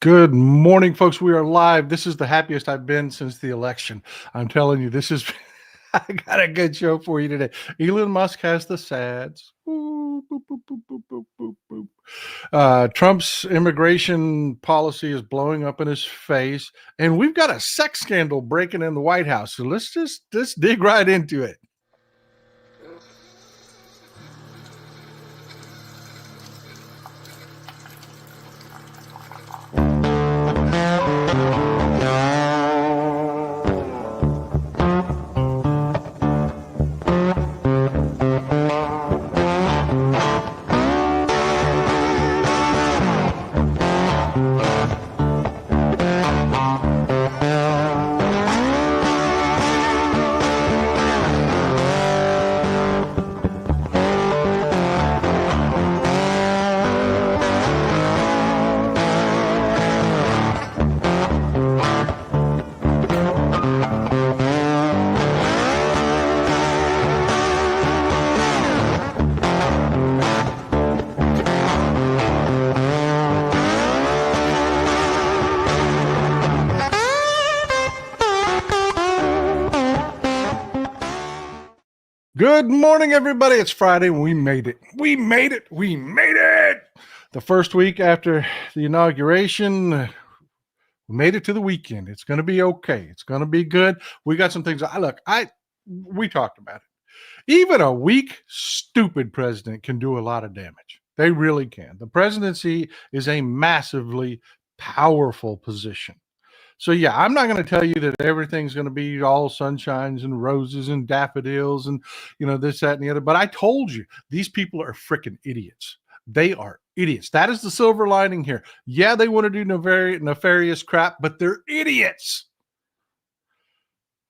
Good morning, folks. We are live. This is the happiest I've been since the election. I'm telling you, this is, I got a good show for you today. Elon Musk has the sads. Boop, boop, boop, boop, boop, boop, boop, boop. Trump's immigration policy is blowing up in his face, and we've got a sex scandal breaking in the White House. So let's dig right into it. Good morning, everybody. It's Friday. We made it. We made it. We made it. The first week after the inauguration, we made it to the weekend. It's going to be okay. It's going to be good. We got some things. We talked about it. Even a weak, stupid president can do a lot of damage. They really can. The presidency is a massively powerful position. So, yeah, I'm not going to tell you that everything's going to be all sunshines and roses and daffodils and, this, that, and the other. But I told you, these people are freaking idiots. They are idiots. That is the silver lining here. Yeah, they want to do nefarious crap, but they're idiots.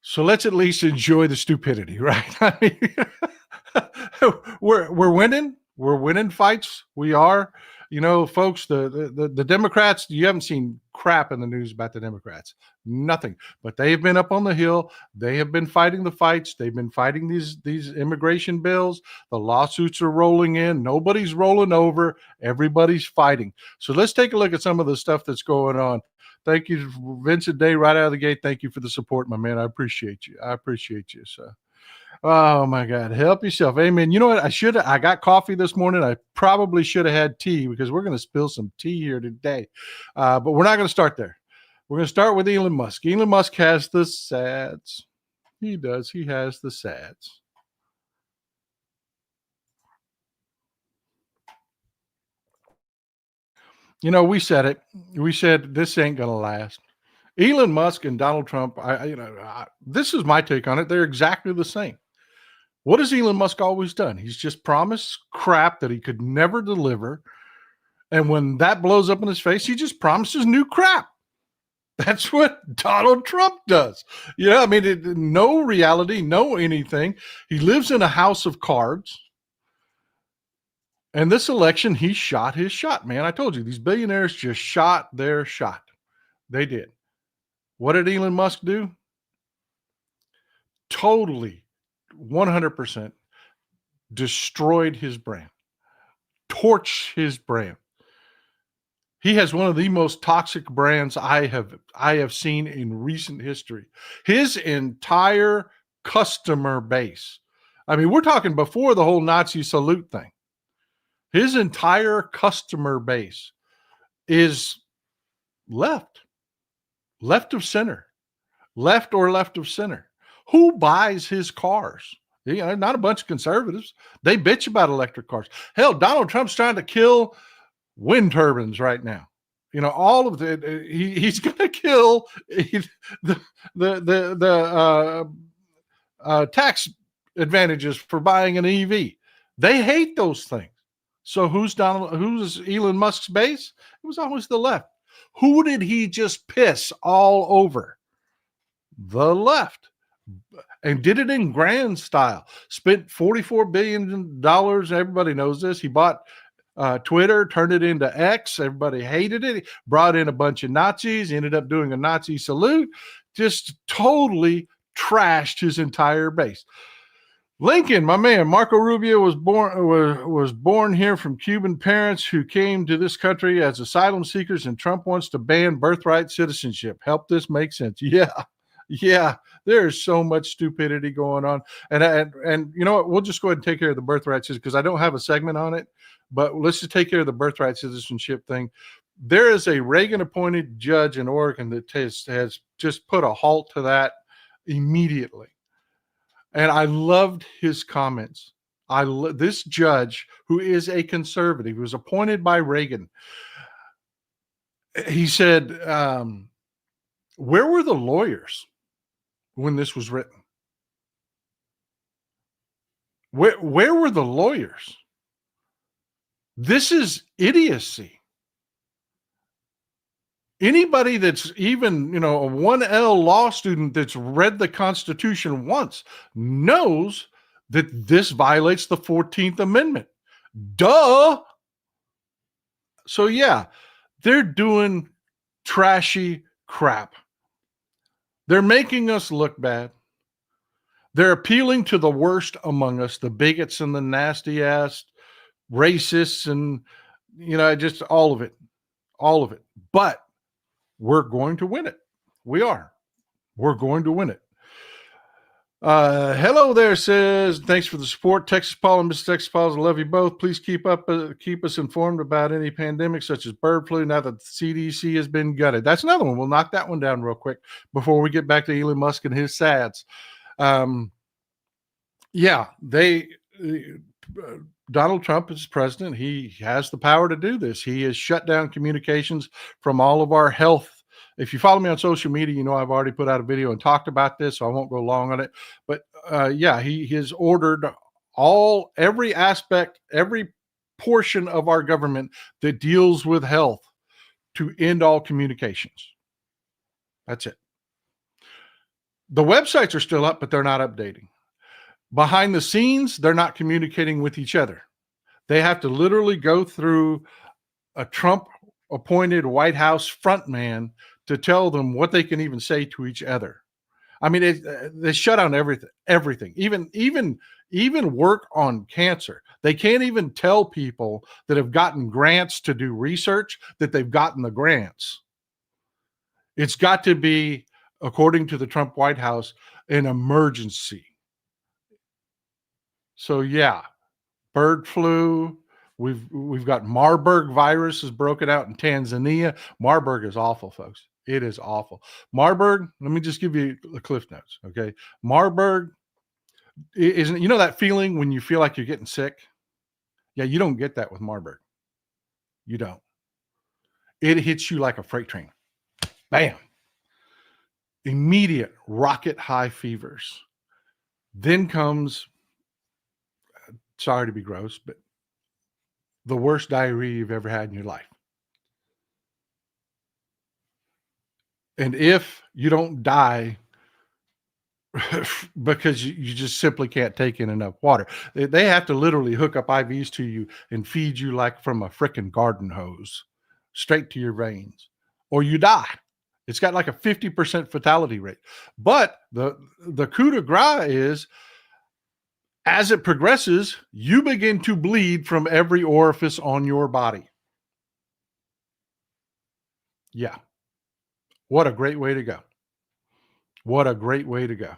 So let's at least enjoy the stupidity, right? I mean, we're winning. We're winning fights. We are. Folks, the Democrats, you haven't seen crap in the news about the Democrats. Nothing. But they have been up on the Hill. They have been fighting the fights. They've been fighting these immigration bills. The lawsuits are rolling in. Nobody's rolling over. Everybody's fighting. So let's take a look at some of the stuff that's going on. Thank you, Vincent Day, right out of the gate. Thank you for the support, my man. I appreciate you. So. Oh my God, help yourself. Amen. You know what? I got coffee this morning. I probably should have had tea because we're going to spill some tea here today. But we're not going to start there. We're going to start with Elon Musk. Elon Musk has the sads. He does. He has the sads. We said it. We said this ain't going to last. Elon Musk and Donald Trump, this is my take on it. They're exactly the same. What has Elon Musk always done? He's just promised crap that he could never deliver. And when that blows up in his face, he just promises new crap. That's what Donald Trump does. No reality, no anything. He lives in a house of cards. And this election, he shot his shot, man. I told you, these billionaires just shot their shot. They did. What did Elon Musk do? Totally, 100% destroyed his brand, torched his brand. He has one of the most toxic brands I have seen in recent history. His entire customer base. I mean, we're talking before the whole Nazi salute thing. His entire customer base is left of center, left of center. Who buys his cars? Not a bunch of conservatives. They bitch about electric cars. Hell, Donald Trump's trying to kill wind turbines right now. All of he's going to kill the tax advantages for buying an EV. They hate those things. So who's Elon Musk's base? It was always the left. Who did he just piss all over? The left. And did it in grand style. Spent $44 billion. Everybody knows this. He bought Twitter, turned it into X. Everybody hated it. Brought in a bunch of Nazis, ended up doing a Nazi salute. Just totally trashed his entire base. Lincoln, my man, Marco Rubio was born here from Cuban parents who came to this country as asylum seekers, and Trump wants to ban birthright citizenship. Help this make sense? Yeah, yeah. There's so much stupidity going on, and you know what? We'll just go ahead and take care of the birthright citizenship because I don't have a segment on it. But let's just take care of the birthright citizenship thing. There is a Reagan-appointed judge in Oregon that has just put a halt to that immediately. And I loved his comments. This judge, who is a conservative, who was appointed by Reagan, he said, where were the lawyers when this was written? Where were the lawyers? This is idiocy. Anybody that's even, a 1L law student that's read the Constitution once knows that this violates the 14th Amendment. Duh. So yeah, they're doing trashy crap. They're making us look bad. They're appealing to the worst among us, the bigots and the nasty ass racists and, just all of it. But we're going to win it. We are. We're going to win it. Hello there, says, thanks for the support. Texas Paul and Mr. Texas Paul, I love you both. Please keep us informed about any pandemics such as bird flu now that the CDC has been gutted. That's another one. We'll knock that one down real quick before we get back to Elon Musk and his sads. Donald Trump is president. He has the power to do this. He has shut down communications from all of our health. If you follow me on social media, I've already put out a video and talked about this, so I won't go long on it. But he has ordered every aspect, every portion of our government that deals with health to end all communications. That's it. The websites are still up, but they're not updating. Behind the scenes, they're not communicating with each other. They have to literally go through a Trump-appointed White House frontman to tell them what they can even say to each other. I mean, they shut down everything, even work on cancer. They can't even tell people that have gotten grants to do research that they've gotten the grants. It's got to be, according to the Trump White House, an emergency. So yeah, bird flu. We've got Marburg virus is broken out in Tanzania. Marburg is awful, folks. It is awful. Marburg, let me just give you the cliff notes, okay? Marburg isn't, that feeling when you feel like you're getting sick? Yeah, you don't get that with Marburg. You don't. It hits you like a freight train. Bam. Immediate rocket high fevers. Then comes, sorry to be gross, but the worst diarrhea you've ever had in your life. And if you don't die because you just simply can't take in enough water, they have to literally hook up IVs to you and feed you like from a frickin' garden hose straight to your veins, or you die. It's got like a 50% fatality rate. But the coup de grace is, as it progresses, you begin to bleed from every orifice on your body. Yeah. What a great way to go. What a great way to go.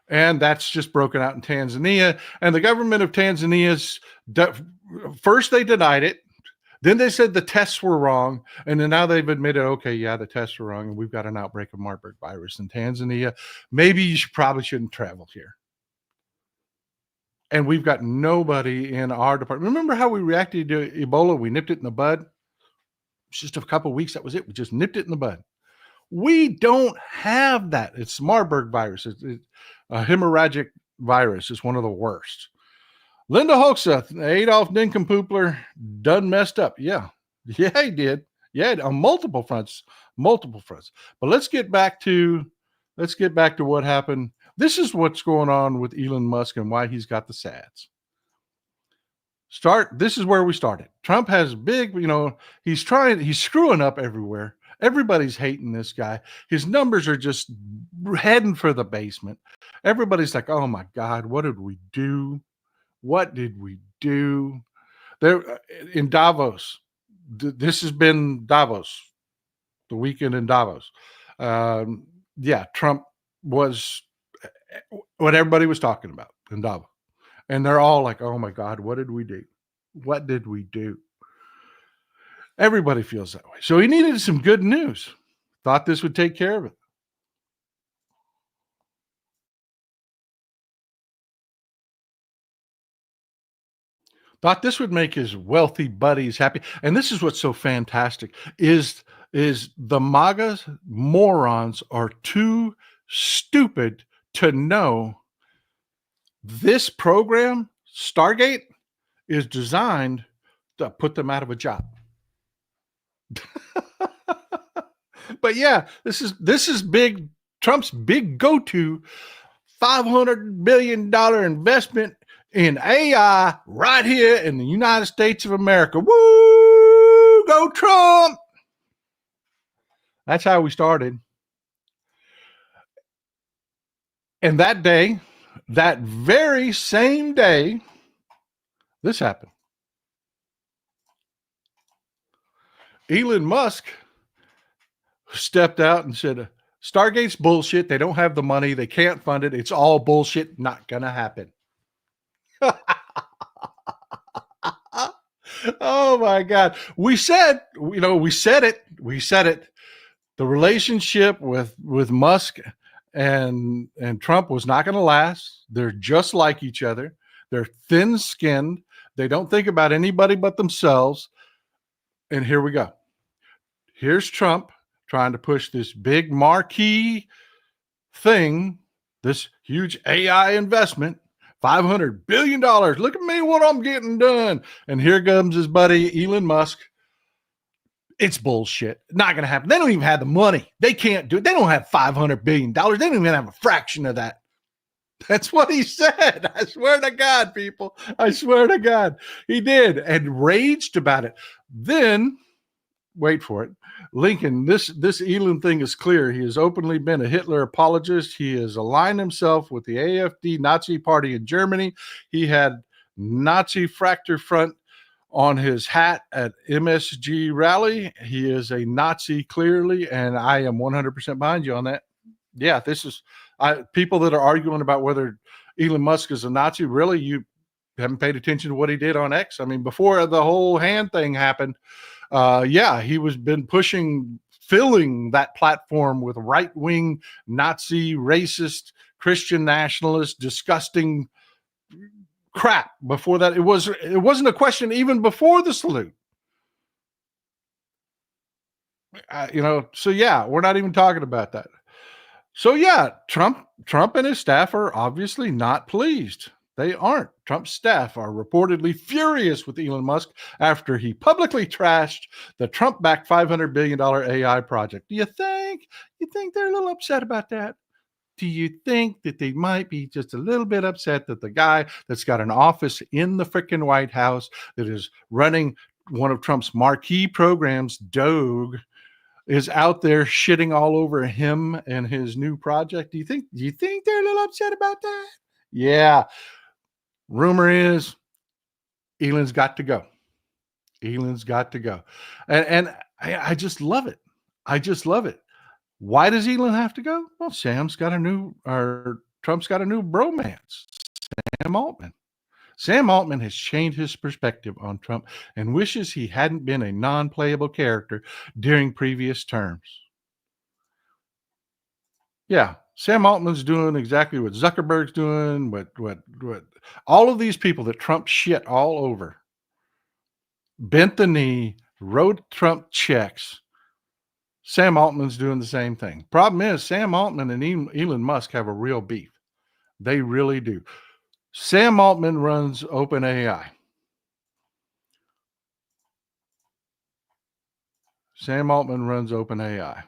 And that's just broken out in Tanzania. And the government of Tanzania's, first they denied it. Then they said the tests were wrong. And then now they've admitted, okay, yeah, the tests were wrong. And we've got an outbreak of Marburg virus in Tanzania. Maybe you probably shouldn't travel here. And we've got nobody in our department. Remember how we reacted to Ebola? We nipped it in the bud. It's just a couple of weeks. That was it. We just nipped it in the bud. We don't have that. It's Marburg virus. It's a hemorrhagic virus. It's one of the worst. Linda Hoxha, Adolf Nincompoopler, done messed up. Yeah, he did. Yeah, on multiple fronts. But let's get back to what happened. This is what's going on with Elon Musk and why he's got the sads. This is where we started. Trump has big, he's screwing up everywhere. Everybody's hating this guy. His numbers are just heading for the basement. Everybody's like, "Oh my God, what did we do? What did we do?" There in Davos. This has been Davos, the weekend in Davos. Um, yeah, Trump was what everybody was talking about in Davos, and they're all like, "Oh my God, what did we do? What did we do?" Everybody feels that way. So he needed some good news. Thought this would take care of it. Thought this would make his wealthy buddies happy. And this is what's so fantastic is the MAGA morons are too stupid to know this program, Stargate, is designed to put them out of a job. But yeah, this is big Trump's big go-to $500 billion investment in AI right here in the United States of America. Woo! Go Trump! That's how we started. And that day, that very same day, this happened. Elon Musk stepped out and said, Stargate's bullshit. They don't have the money. They can't fund it. It's all bullshit. Not going to happen. Oh my God. We said it. We said it. The relationship with Musk and Trump was not going to last. They're just like each other. They're thin-skinned. They don't think about anybody but themselves. And here we go. Here's Trump trying to push this big marquee thing, this huge AI investment, $500 billion. Look at me, what I'm getting done. And here comes his buddy, Elon Musk. It's bullshit. Not going to happen. They don't even have the money. They can't do it. They don't have $500 billion. They don't even have a fraction of that. That's what he said. I swear to God, people. I swear to God. He did and raged about it. Then, wait for it. Lincoln, this Elon thing is clear. He has openly been a Hitler apologist. He has aligned himself with the AfD Nazi party in Germany. He had Nazi Fracture Front on his hat at MSG rally. He is a Nazi clearly, and I am 100% behind you on that. Yeah, this is people that are arguing about whether Elon Musk is a Nazi. Really, you haven't paid attention to what he did on X. I mean, before the whole hand thing happened, he was been filling that platform with right-wing, Nazi, racist, Christian nationalist, disgusting crap. Before that, it wasn't a question even before the salute. So yeah, we're not even talking about that. So yeah, Trump and his staff are obviously not pleased. They aren't. Trump's staff are reportedly furious with Elon Musk after he publicly trashed the Trump-backed $500 billion AI project. Do you think they're a little upset about that? Do you think that they might be just a little bit upset that the guy that's got an office in the freaking White House that is running one of Trump's marquee programs, Doge, is out there shitting all over him and his new project? Do you think they're a little upset about that? Yeah. Rumor is Elon's got to go. Elon's got to go. And I just love it. I just love it. Why does Elon have to go? Well, Trump's got a new bromance, Sam Altman. Sam Altman has changed his perspective on Trump and wishes he hadn't been a non-playable character during previous terms. Yeah, Sam Altman's doing exactly what Zuckerberg's doing, what all of these people that Trump shit all over, bent the knee, wrote Trump checks. Sam Altman's doing the same thing. Problem is, Sam Altman and Elon Musk have a real beef. They really do. Sam Altman runs OpenAI. Sam Altman runs OpenAI.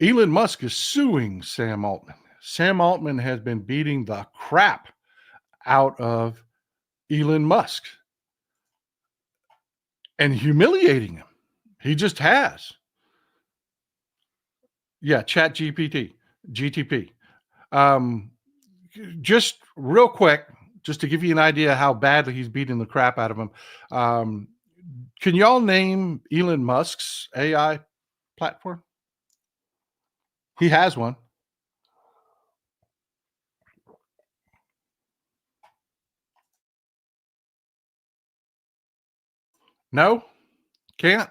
Elon Musk is suing Sam Altman. Sam Altman has been beating the crap out of Elon Musk and humiliating him. He just has. Yeah, Chat GPT, GTP. Um, just real quick, just to give you an idea how badly he's beating the crap out of him. Um, can y'all name Elon Musk's AI platform? He has one. No, can't.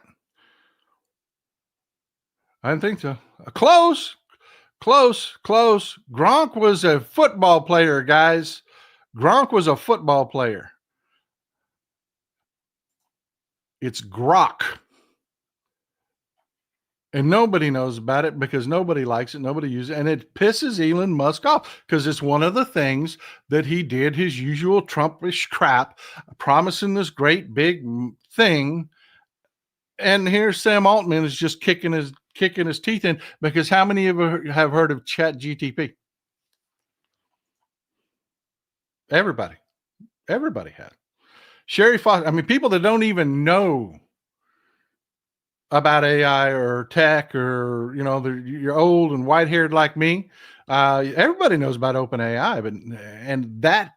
I didn't think so. Close, close, close. Gronk was a football player, guys. Gronk was a football player. It's Grok. And nobody knows about it because nobody likes it, nobody uses it, and it pisses Elon Musk off because it's one of the things that he did his usual Trumpish crap, promising this great big thing. And here's Sam Altman is just kicking his teeth in because how many of you have heard of Chat GTP? Everybody has. Sherry Foster. I mean, people that don't even know about AI or tech, or you're old and white haired like me. Everybody knows about OpenAI, and that,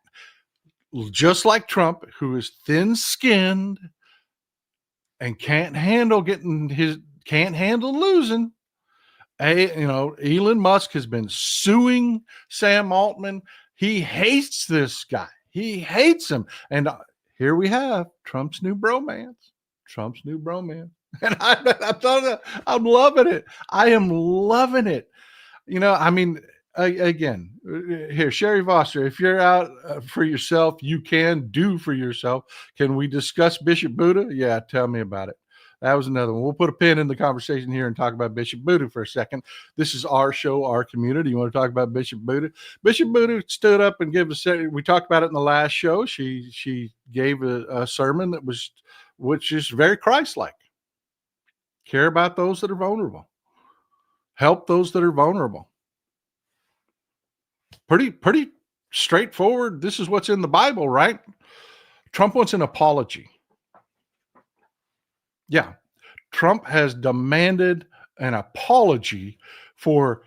just like Trump, who is thin skinned and can't handle losing. Elon Musk has been suing Sam Altman. He hates this guy. He hates him. And here we have Trump's new bromance. And I'm loving it. I am loving it. I mean, again, here, Sherry Foster, if you're out for yourself, you can do for yourself. Can we discuss Bishop Budde? Yeah, tell me about it. That was another one. We'll put a pin in the conversation here and talk about Bishop Budde for a second. This is our show, our community. You want to talk about Bishop Budde? Bishop Budde stood up and gave we talked about it in the last show. She gave a sermon which is very Christ-like. Care about those that are vulnerable. Help those that are vulnerable. Pretty straightforward. This is what's in the Bible, right? Trump wants an apology. Yeah. Trump has demanded an apology for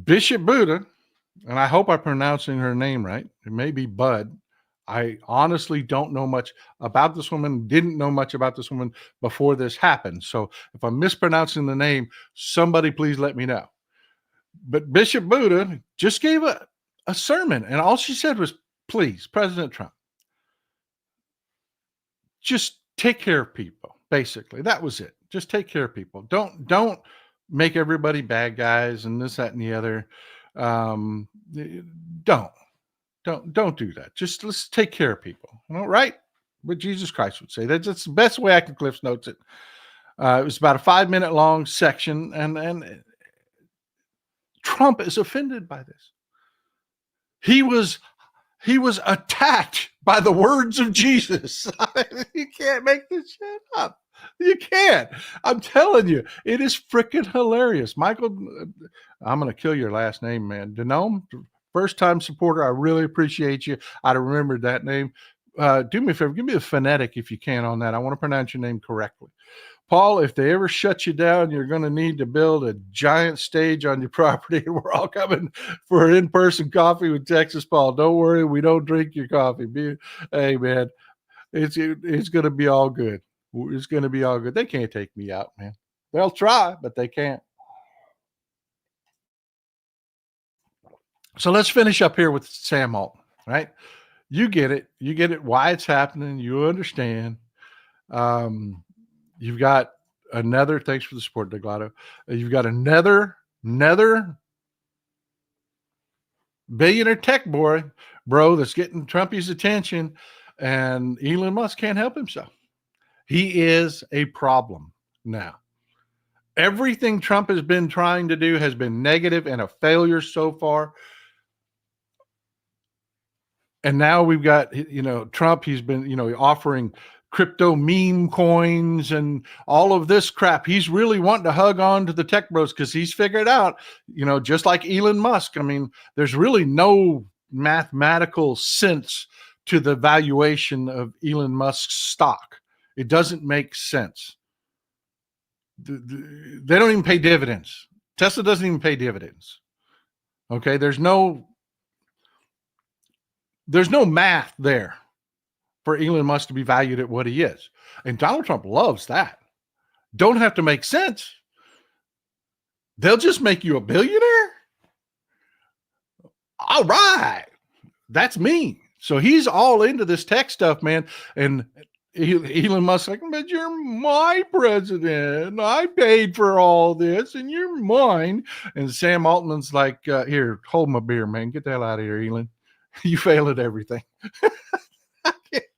Bishop Budde, and I hope I'm pronouncing her name right. It may be Budde. I honestly don't know much about this woman, didn't know much about this woman before this happened. So if I'm mispronouncing the name, somebody please let me know. But Bishop Budde just gave a sermon, and all she said was, please, President Trump, just take care of people. Basically, that was it. Just take care of people. Don't make everybody bad guys and this, that, and the other. Don't do that. Just let's take care of people. Right? What Jesus Christ would say. That's the best way I can Cliff's Notes it. It was about a 5-minute long section, and Trump is offended by this. He was attacked by the words of Jesus. You can't make this shit up. You can't. I'm telling you, it is freaking hilarious. Michael, I'm going to kill your last name, man. Denome, first-time supporter. I really appreciate you. I'd have remembered that name. Do me a favor. Give me a phonetic if you can on that. I want to pronounce your name correctly. Paul, if they ever shut you down, you're going to need to build a giant stage on your property. We're all coming for an in-person coffee with Texas Paul. Don't worry, we don't drink your coffee. Hey, man, it's going to be all good. It's going to be all good. They can't take me out, man. They'll try, but they can't. So let's finish up here with Sam Altman, right? You get it. You get it, why it's happening. You understand. You've got another, thanks for the support, Deglado. You've got another billionaire tech bro, that's getting Trumpy's attention, and Elon Musk can't help himself. He is a problem now. Everything Trump has been trying to do has been negative and a failure so far. And now we've got, Trump, he's been, offering crypto meme coins and all of this crap. He's really wanting to hug on to the tech bros because he's figured out, just like Elon Musk. I mean, there's really no mathematical sense to the valuation of Elon Musk's stock. It doesn't make sense. They don't even pay dividends. Tesla doesn't even pay dividends. Okay, there's no math there for Elon Musk to be valued at what he is. And Donald Trump loves that. Don't have to make sense. They'll just make you a billionaire. All right. That's me. So he's all into this tech stuff, man. And Elon Musk's like, but you're my president. I paid for all this and you're mine. And Sam Altman's like, here, hold my beer, man. Get the hell out of here, Elon. You fail at everything.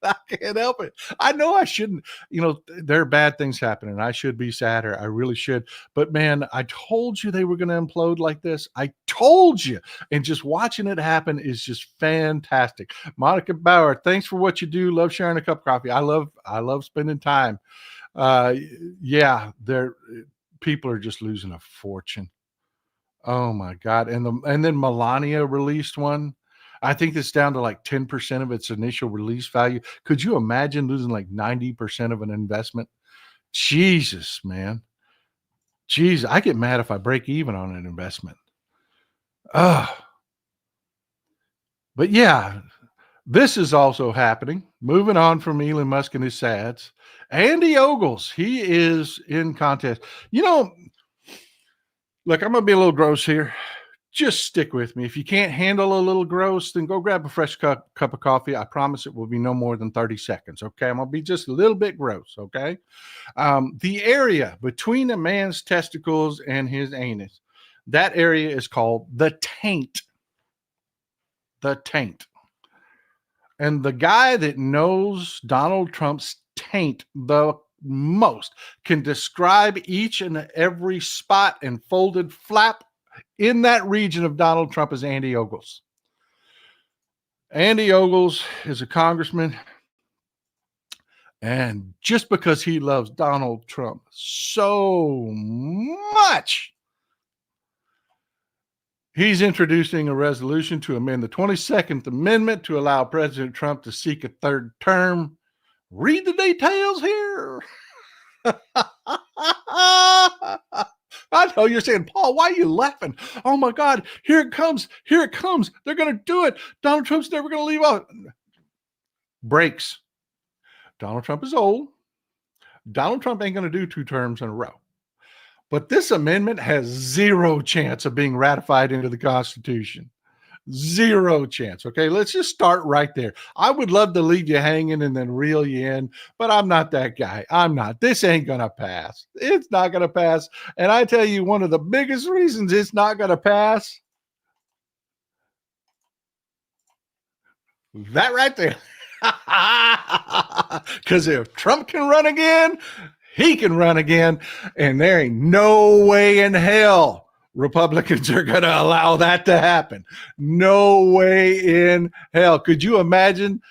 I can't help it. I know I shouldn't. There are bad things happening. I should be sadder. I really should. But man, I told you they were going to implode like this. I told you. And just watching it happen is just fantastic. Monica Bauer, thanks for what you do. Love sharing a cup of coffee. I love spending time. Yeah, people are just losing a fortune. Oh my God. And then Melania released one. I think it's down to like 10% of its initial release value. Could you imagine losing like 90% of an investment? Jesus, man. Jeez, I get mad if I break even on an investment. But yeah, this is also happening. Moving on from Elon Musk and his sads. Andy Ogles, he is in contest. Look, I'm going to be a little gross here. Just stick with me. If you can't handle a little gross, then go grab a fresh cup of coffee. I promise it will be no more than 30 seconds. Okay. I'm going to be just a little bit gross. Okay. The area between a man's testicles and his anus, that area is called the taint. The taint. And the guy that knows Donald Trump's taint the most can describe each and every spot and folded flap in that region of Donald Trump is Andy Ogles. Andy Ogles is a congressman. And just because he loves Donald Trump so much, he's introducing a resolution to amend the 22nd Amendment to allow President Trump to seek a third term. Read the details here. I know you're saying, Paul, why are you laughing? Oh my God, here it comes. Here it comes. They're going to do it. Donald Trump's never going to leave out. Breaks. Donald Trump is old. Donald Trump ain't going to do 2 terms in a row. But this amendment has zero chance of being ratified into the Constitution. Zero chance. Okay, let's just start right there. I would love to leave you hanging and then reel you in, but I'm not that guy. I'm not. This ain't going to pass. It's not going to pass. And I tell you, one of the biggest reasons it's not going to pass, that right there. Because if Trump can run again, he can run again. And there ain't no way in hell Republicans are going to allow that to happen. No way in hell. Could you imagine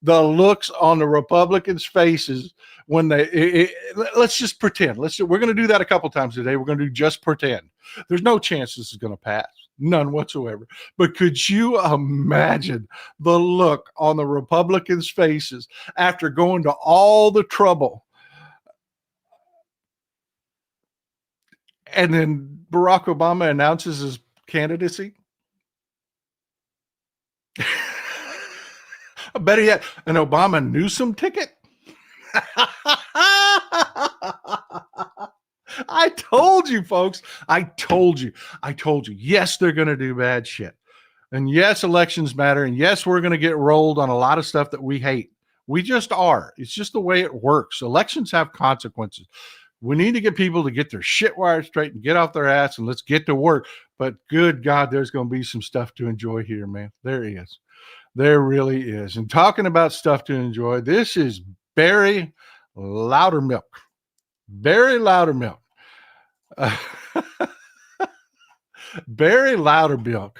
the looks on the Republicans' faces when let's just pretend. We're going to do that a couple times today. We're going to do just pretend. There's no chance this is going to pass. None whatsoever. But could you imagine the look on the Republicans' faces after going to all the trouble? And then Barack Obama announces his candidacy. Better yet, an Obama Newsom ticket. I told you, folks. I told you. Yes, they're going to do bad shit. And yes, elections matter. And yes, we're going to get rolled on a lot of stuff that we hate. We just are. It's just the way it works. Elections have consequences. We need to get people to get their shit wired straight and get off their ass and let's get to work. But good God, there's going to be some stuff to enjoy here, man. There is. There really is. And talking about stuff to enjoy, this is Barry Loudermilk. Barry Loudermilk. Barry Loudermilk.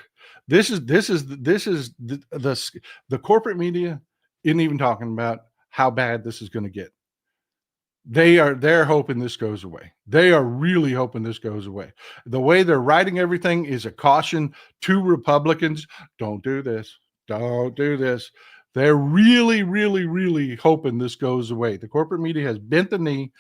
This is the corporate media isn't even talking about how bad this is going to get. They're hoping this goes away. They are really hoping this goes away. The way they're writing everything is a caution to Republicans. Don't do this. Don't do this. They're really, really, really hoping this goes away. The corporate media has bent the knee.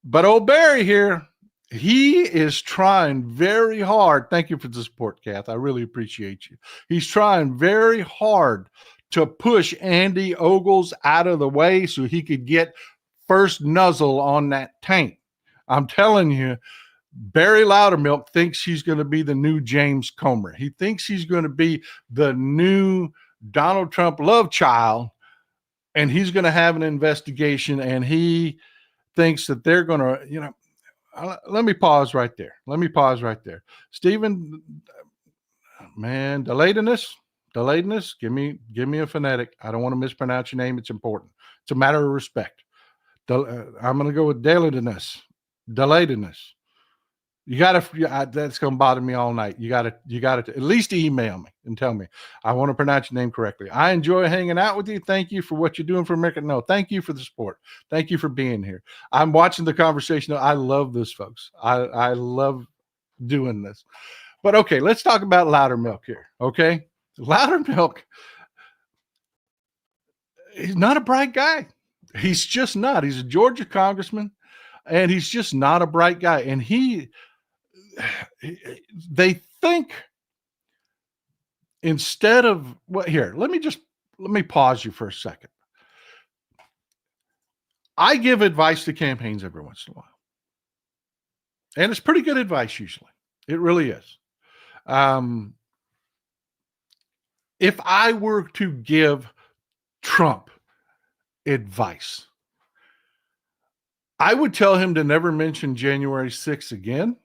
But old Barry here He is trying very hard. Thank you for the support, Kath. I really appreciate you. He's trying very hard to push Andy Ogles out of the way so he could get first nuzzle on that tank. I'm telling you, Barry Loudermilk thinks he's going to be the new James Comer. He thinks he's going to be the new Donald Trump love child, and he's going to have an investigation, and he thinks that they're going to, let me pause right there. Stephen, man, delayedness. Give me a phonetic. I don't want to mispronounce your name. It's important. It's a matter of respect. I'm going to go with delayedness. You got to, that's going to bother me all night. You got to at least email me and tell me. I want to pronounce your name correctly. I enjoy hanging out with you. Thank you for what you're doing for America. No, thank you for the support. Thank you for being here. I'm watching the conversation. I love this, folks. I love doing this. But okay, let's talk about Loudermilk here. Okay. Loudermilk, he's not a bright guy. He's just not. He's a Georgia congressman, and he's just not a bright guy. And they think instead of here, let me pause you for a second. I give advice to campaigns every once in a while, and it's pretty good advice usually. It really is. If I were to give Trump advice, I would tell him to never mention January 6th again.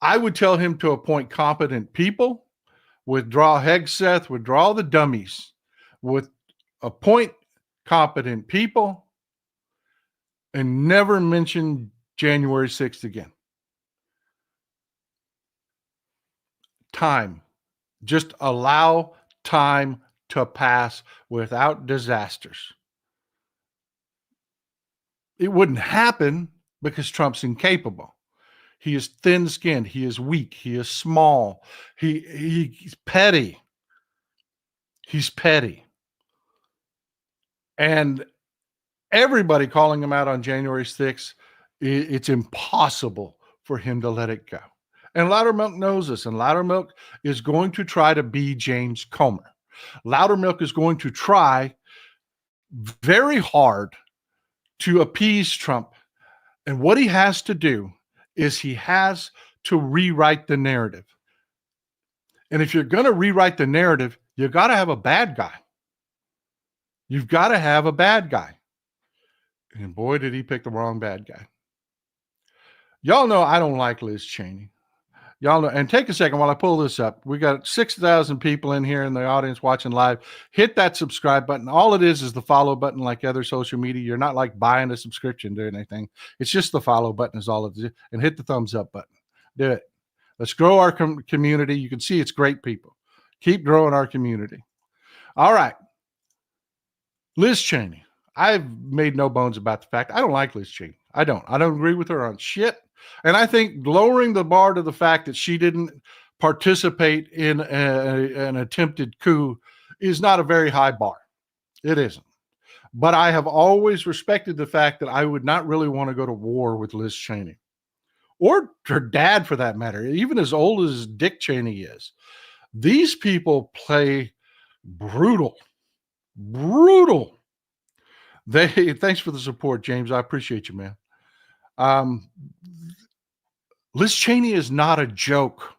I would tell him to appoint competent people, withdraw Hegseth, withdraw the dummies, appoint competent people, and never mention January 6th again. Time. Just allow time to pass without disasters. It wouldn't happen because Trump's incapable. He is thin-skinned. He is weak. He is small. He's petty. He's petty. And everybody calling him out on January 6th, it's impossible for him to let it go. And Loudermilk knows this, and Loudermilk is going to try to be James Comer. Loudermilk is going to try very hard to appease Trump. And what he has to do is he has to rewrite the narrative. And if you're going to rewrite the narrative, you got to have a bad guy. You've got to have a bad guy. And boy, did he pick the wrong bad guy. Y'all know I don't like Liz Cheney. Y'all know, and take a second while I pull this up. We got 6,000 people in here in the audience watching live. Hit that subscribe button. All it is the follow button like other social media. You're not like buying a subscription or anything. It's just the follow button is all it is. And hit the thumbs up button. Do it. Let's grow our community. You can see it's great people. Keep growing our community. All right. Liz Cheney. I've made no bones about the fact I don't like Liz Cheney. I don't agree with her on shit. And I think lowering the bar to the fact that she didn't participate in an attempted coup is not a very high bar. It isn't. But I have always respected the fact that I would not really want to go to war with Liz Cheney. Or her dad, for that matter, even as old as Dick Cheney is. These people play brutal. Thanks for the support, James. I appreciate you, man. Liz Cheney is not a joke.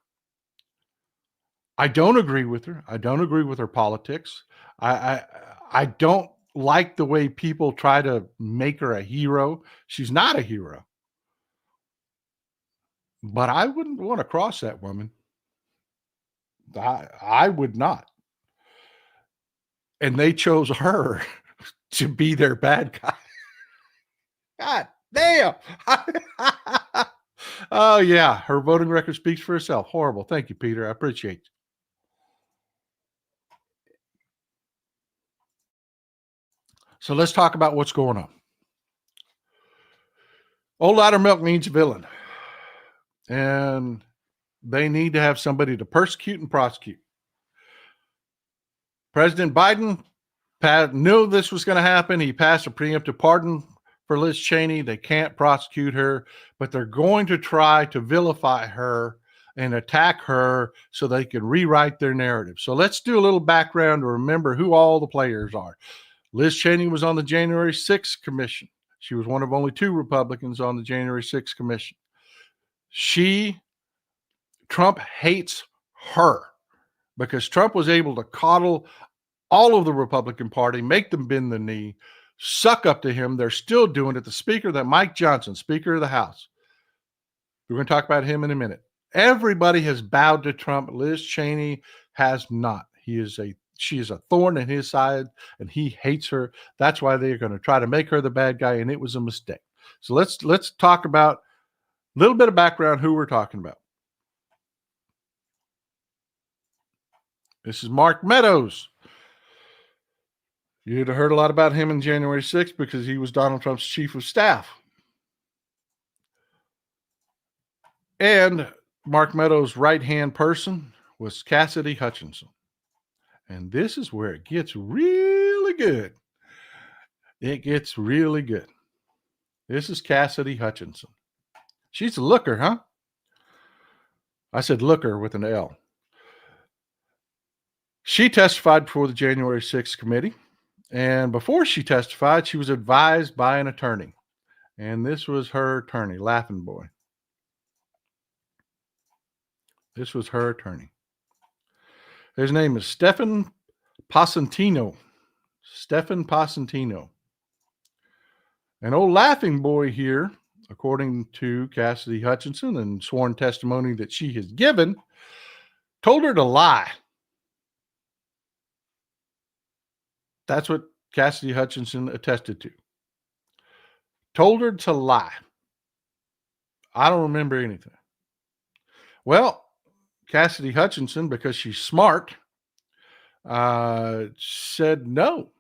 I don't agree with her. I don't agree with her politics. I don't like the way people try to make her a hero. She's not a hero. But I wouldn't want to cross that woman. I would not. And they chose her to be their bad guy. God damn. Oh, yeah. Her voting record speaks for itself. Horrible. Thank you, Peter. I appreciate you. So let's talk about what's going on. Old Loudermilk needs a villain. And they need to have somebody to persecute and prosecute. President Biden knew this was going to happen. He passed a preemptive pardon for Liz Cheney. They can't prosecute her, but they're going to try to vilify her and attack her so they can rewrite their narrative. So let's do a little background to remember who all the players are. Liz Cheney was on the January 6th commission. She was one of only 2 Republicans on the January 6th commission. Trump hates her because Trump was able to coddle all of the Republican Party, make them bend the knee, suck up to him. They're still doing it. The Speaker, that Mike Johnson, Speaker of the House, we're going to talk about him in a minute. Everybody has bowed to Trump. Liz Cheney has not. She is a thorn in his side, and he hates her. That's why they're going to try to make her the bad guy, and it was a mistake. So let's talk about a little bit of background who we're talking about. This is Mark Meadows. You'd have heard a lot about him in January 6th because he was Donald Trump's chief of staff. And Mark Meadows' right-hand person was Cassidy Hutchinson. And this is where it gets really good. It gets really good. This is Cassidy Hutchinson. She's a looker, huh? I said looker with an L. She testified before the January 6th committee. And before she testified, she was advised by an attorney. And this was her attorney, Laughing Boy. This was her attorney. His name is Stephen Pasantino. Stephen Pasantino. An old Laughing Boy here, according to Cassidy Hutchinson and sworn testimony that she has given, told her to lie. That's what Cassidy Hutchinson attested to. Told her to lie. I don't remember anything. Well, Cassidy Hutchinson, because she's smart, said, no,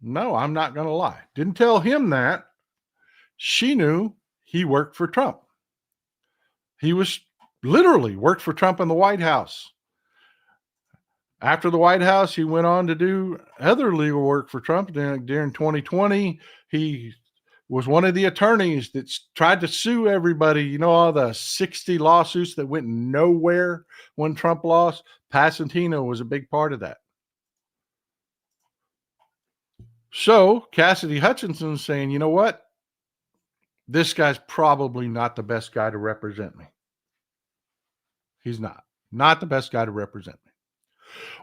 I'm not going to lie. Didn't tell him that. She knew he worked for Trump. He was literally worked for Trump in the White House. After the White House, he went on to do other legal work for Trump. During 2020, he was one of the attorneys that tried to sue everybody. You know, all the 60 lawsuits that went nowhere when Trump lost. Pasantino was a big part of that. So Cassidy Hutchinson is saying, you know what? This guy's probably not the best guy to represent me. He's not the best guy to represent me.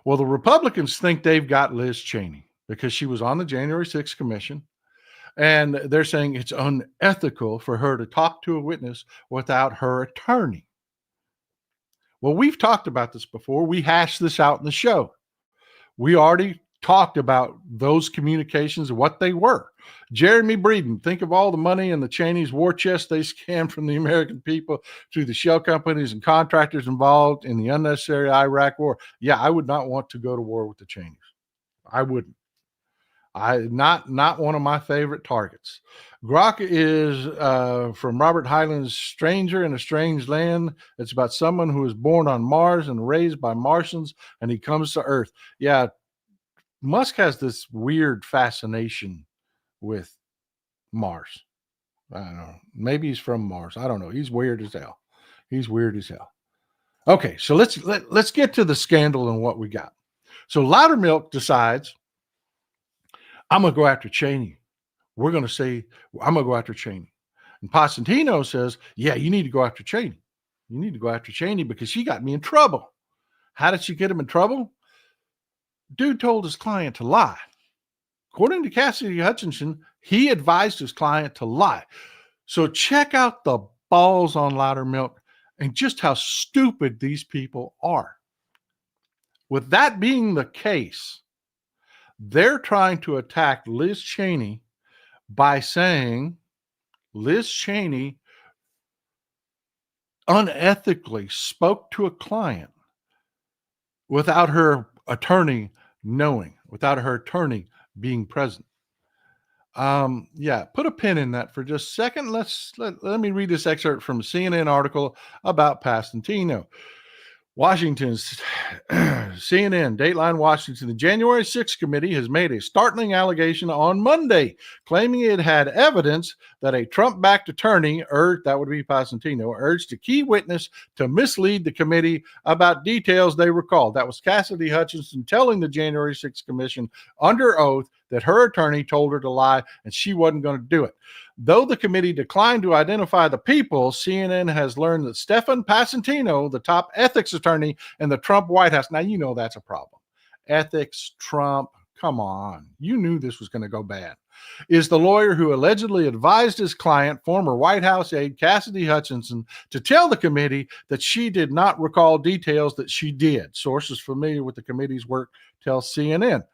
Well, the Republicans think they've got Liz Cheney because she was on the January 6th commission. And they're saying it's unethical for her to talk to a witness without her attorney. Well, we've talked about this before. We hashed this out in the show. We already talked about those communications and what they were. Jeremy Breeden, think of all the money in the Cheney's war chest they scammed from the American people through the shell companies and contractors involved in the unnecessary Iraq war. Yeah, I would not want to go to war with the Cheneys. I wouldn't. Not one of my favorite targets. Grok is from Robert Hyland's Stranger in a Strange Land. It's about someone who is born on Mars and raised by Martians, and he comes to Earth. Yeah, Musk has this weird fascination with Mars. I don't know. Maybe he's from Mars. I don't know. He's weird as hell. Okay, so let's get to the scandal and what we got. So Loudermilk decides, I'm going to go after Cheney. We're going to say, I'm going to go after Cheney. And Pasantino says, yeah, you need to go after Cheney. You need to go after Cheney because she got me in trouble. How did she get him in trouble? Dude told his client to lie. According to Cassidy Hutchinson, he advised his client to lie. So check out the balls on Loudermilk and just how stupid these people are. With that being the case, they're trying to attack Liz Cheney by saying Liz Cheney unethically spoke to a client without her attorney knowing, without her attorney being present. Put a pin in that for just a second. Let me read this excerpt from a CNN article about Pasantino. Washington's CNN, Dateline Washington. The January 6th committee has made a startling allegation on Monday, claiming it had evidence that a Trump-backed attorney that would be Pasentino, urged a key witness to mislead the committee about details they recalled. That was Cassidy Hutchinson telling the January 6th commission under oath that her attorney told her to lie and she wasn't going to do it. Though the committee declined to identify the people, CNN has learned that Stefan Pasentino, the top ethics attorney in the Trump White House, now you know that's a problem. Ethics, Trump, come on. You knew this was going to go bad. Is the lawyer who allegedly advised his client, former White House aide Cassidy Hutchinson, to tell the committee that she did not recall details that she did. Sources familiar with the committee's work tell CNN.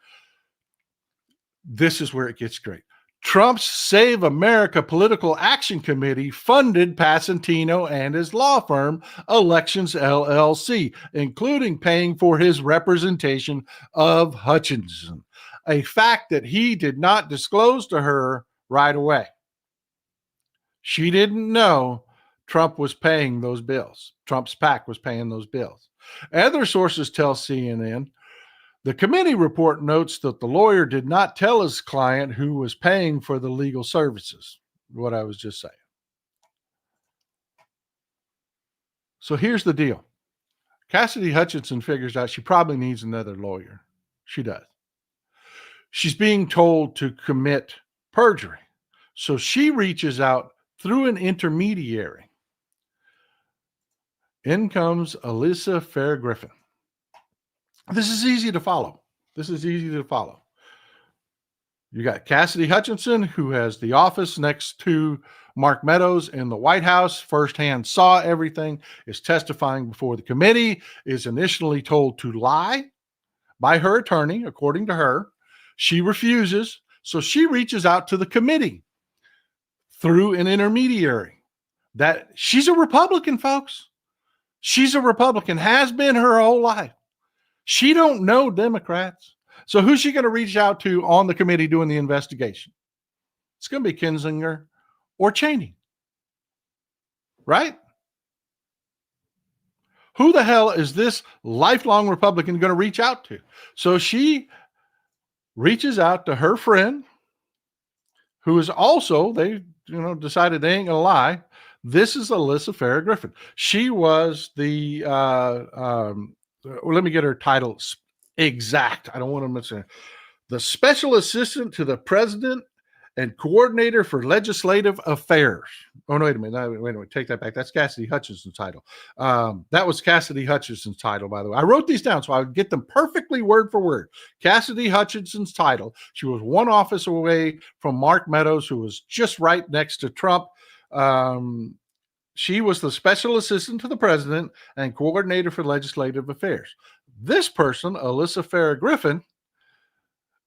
This is where it gets great. Trump's Save America Political Action Committee funded Pasentino and his law firm, Elections LLC, including paying for his representation of Hutchinson, a fact that he did not disclose to her right away. She didn't know Trump was paying those bills. Trump's PAC was paying those bills. Other sources tell CNN the committee report notes that the lawyer did not tell his client who was paying for the legal services, what I was just saying. So here's the deal. Cassidy Hutchinson figures out she probably needs another lawyer. She does. She's being told to commit perjury. So she reaches out through an intermediary. In comes Alyssa Fair Griffin. This is easy to follow. You got Cassidy Hutchinson, who has the office next to Mark Meadows in the White House, firsthand saw everything, is testifying before the committee, is initially told to lie by her attorney, according to her. She refuses, so she reaches out to the committee through an intermediary. That she's a Republican, folks. She's a Republican, has been her whole life. She don't know Democrats. So who's she going to reach out to on the committee doing the investigation? It's going to be Kinzinger or Cheney. Right? Who the hell is this lifelong Republican going to reach out to? So she reaches out to her friend, who is also, they decided they ain't going to lie. This is Alyssa Fair Griffin. She was the let me get her title exact. I don't want to miss it. The Special Assistant to the President and Coordinator for Legislative Affairs. Oh, no, wait a minute. Take that back. That's Cassidy Hutchinson's title. That was Cassidy Hutchinson's title, by the way. I wrote these down so I would get them perfectly word for word. Cassidy Hutchinson's title. She was one office away from Mark Meadows, who was just right next to Trump. She was the Special Assistant to the President and Coordinator for Legislative Affairs. This person, Alyssa Fair Griffin,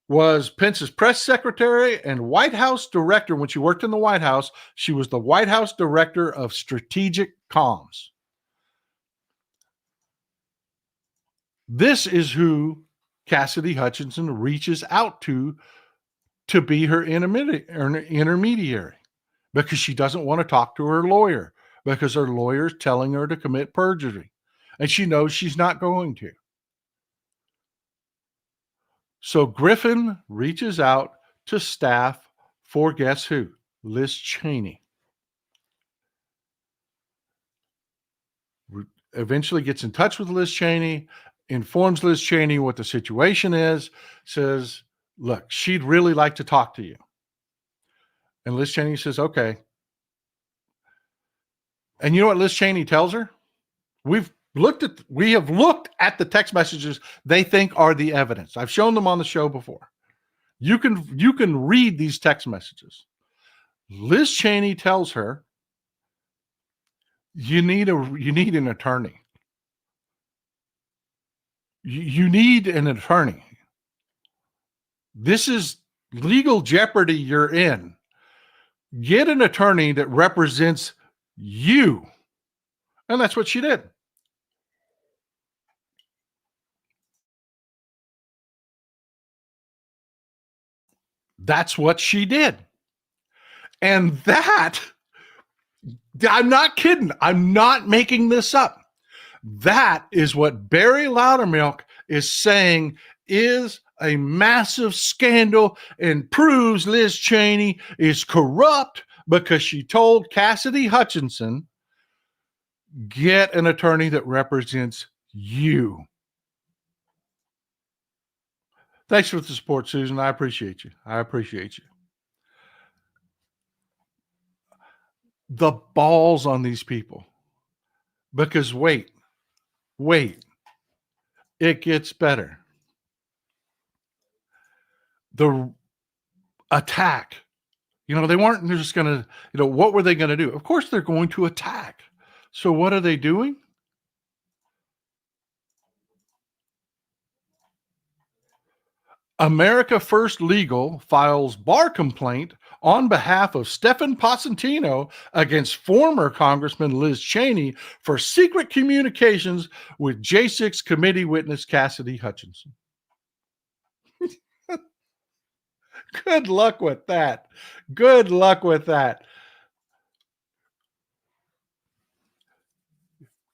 was Pence's press secretary and White House director. When she worked in the White House, she was the White House director of strategic comms. This is who Cassidy Hutchinson reaches out to be her intermediary, because she doesn't want to talk to her lawyer, because her lawyer is telling her to commit perjury, and she knows she's not going to. So Griffin reaches out to staff for, guess who? Liz Cheney. Eventually gets in touch with Liz Cheney, informs Liz Cheney what the situation is, says, look, she'd really like to talk to you. And Liz Cheney says, okay. And you know what Liz Cheney tells her? We have looked at the text messages they think are the evidence. I've shown them on the show before. You can read these text messages. Liz Cheney tells her, you need an attorney. You need an attorney. This is legal jeopardy you're in. Get an attorney that represents you. And that's what she did. That's what she did. And that, I'm not kidding. I'm not making this up. That is what Barry Loudermilk is saying is a massive scandal and proves Liz Cheney is corrupt because she told Cassidy Hutchinson, get an attorney that represents you. Thanks for the support, Susan. I appreciate you. I appreciate you. The balls on these people. Because wait, it gets better. The attack, they weren't just going to, what were they going to do? Of course, they're going to attack. So what are they doing? America First Legal files bar complaint on behalf of Stephen Passantino against former Congressman Liz Cheney for secret communications with J6 committee witness Cassidy Hutchinson. Good luck with that. Good luck with that.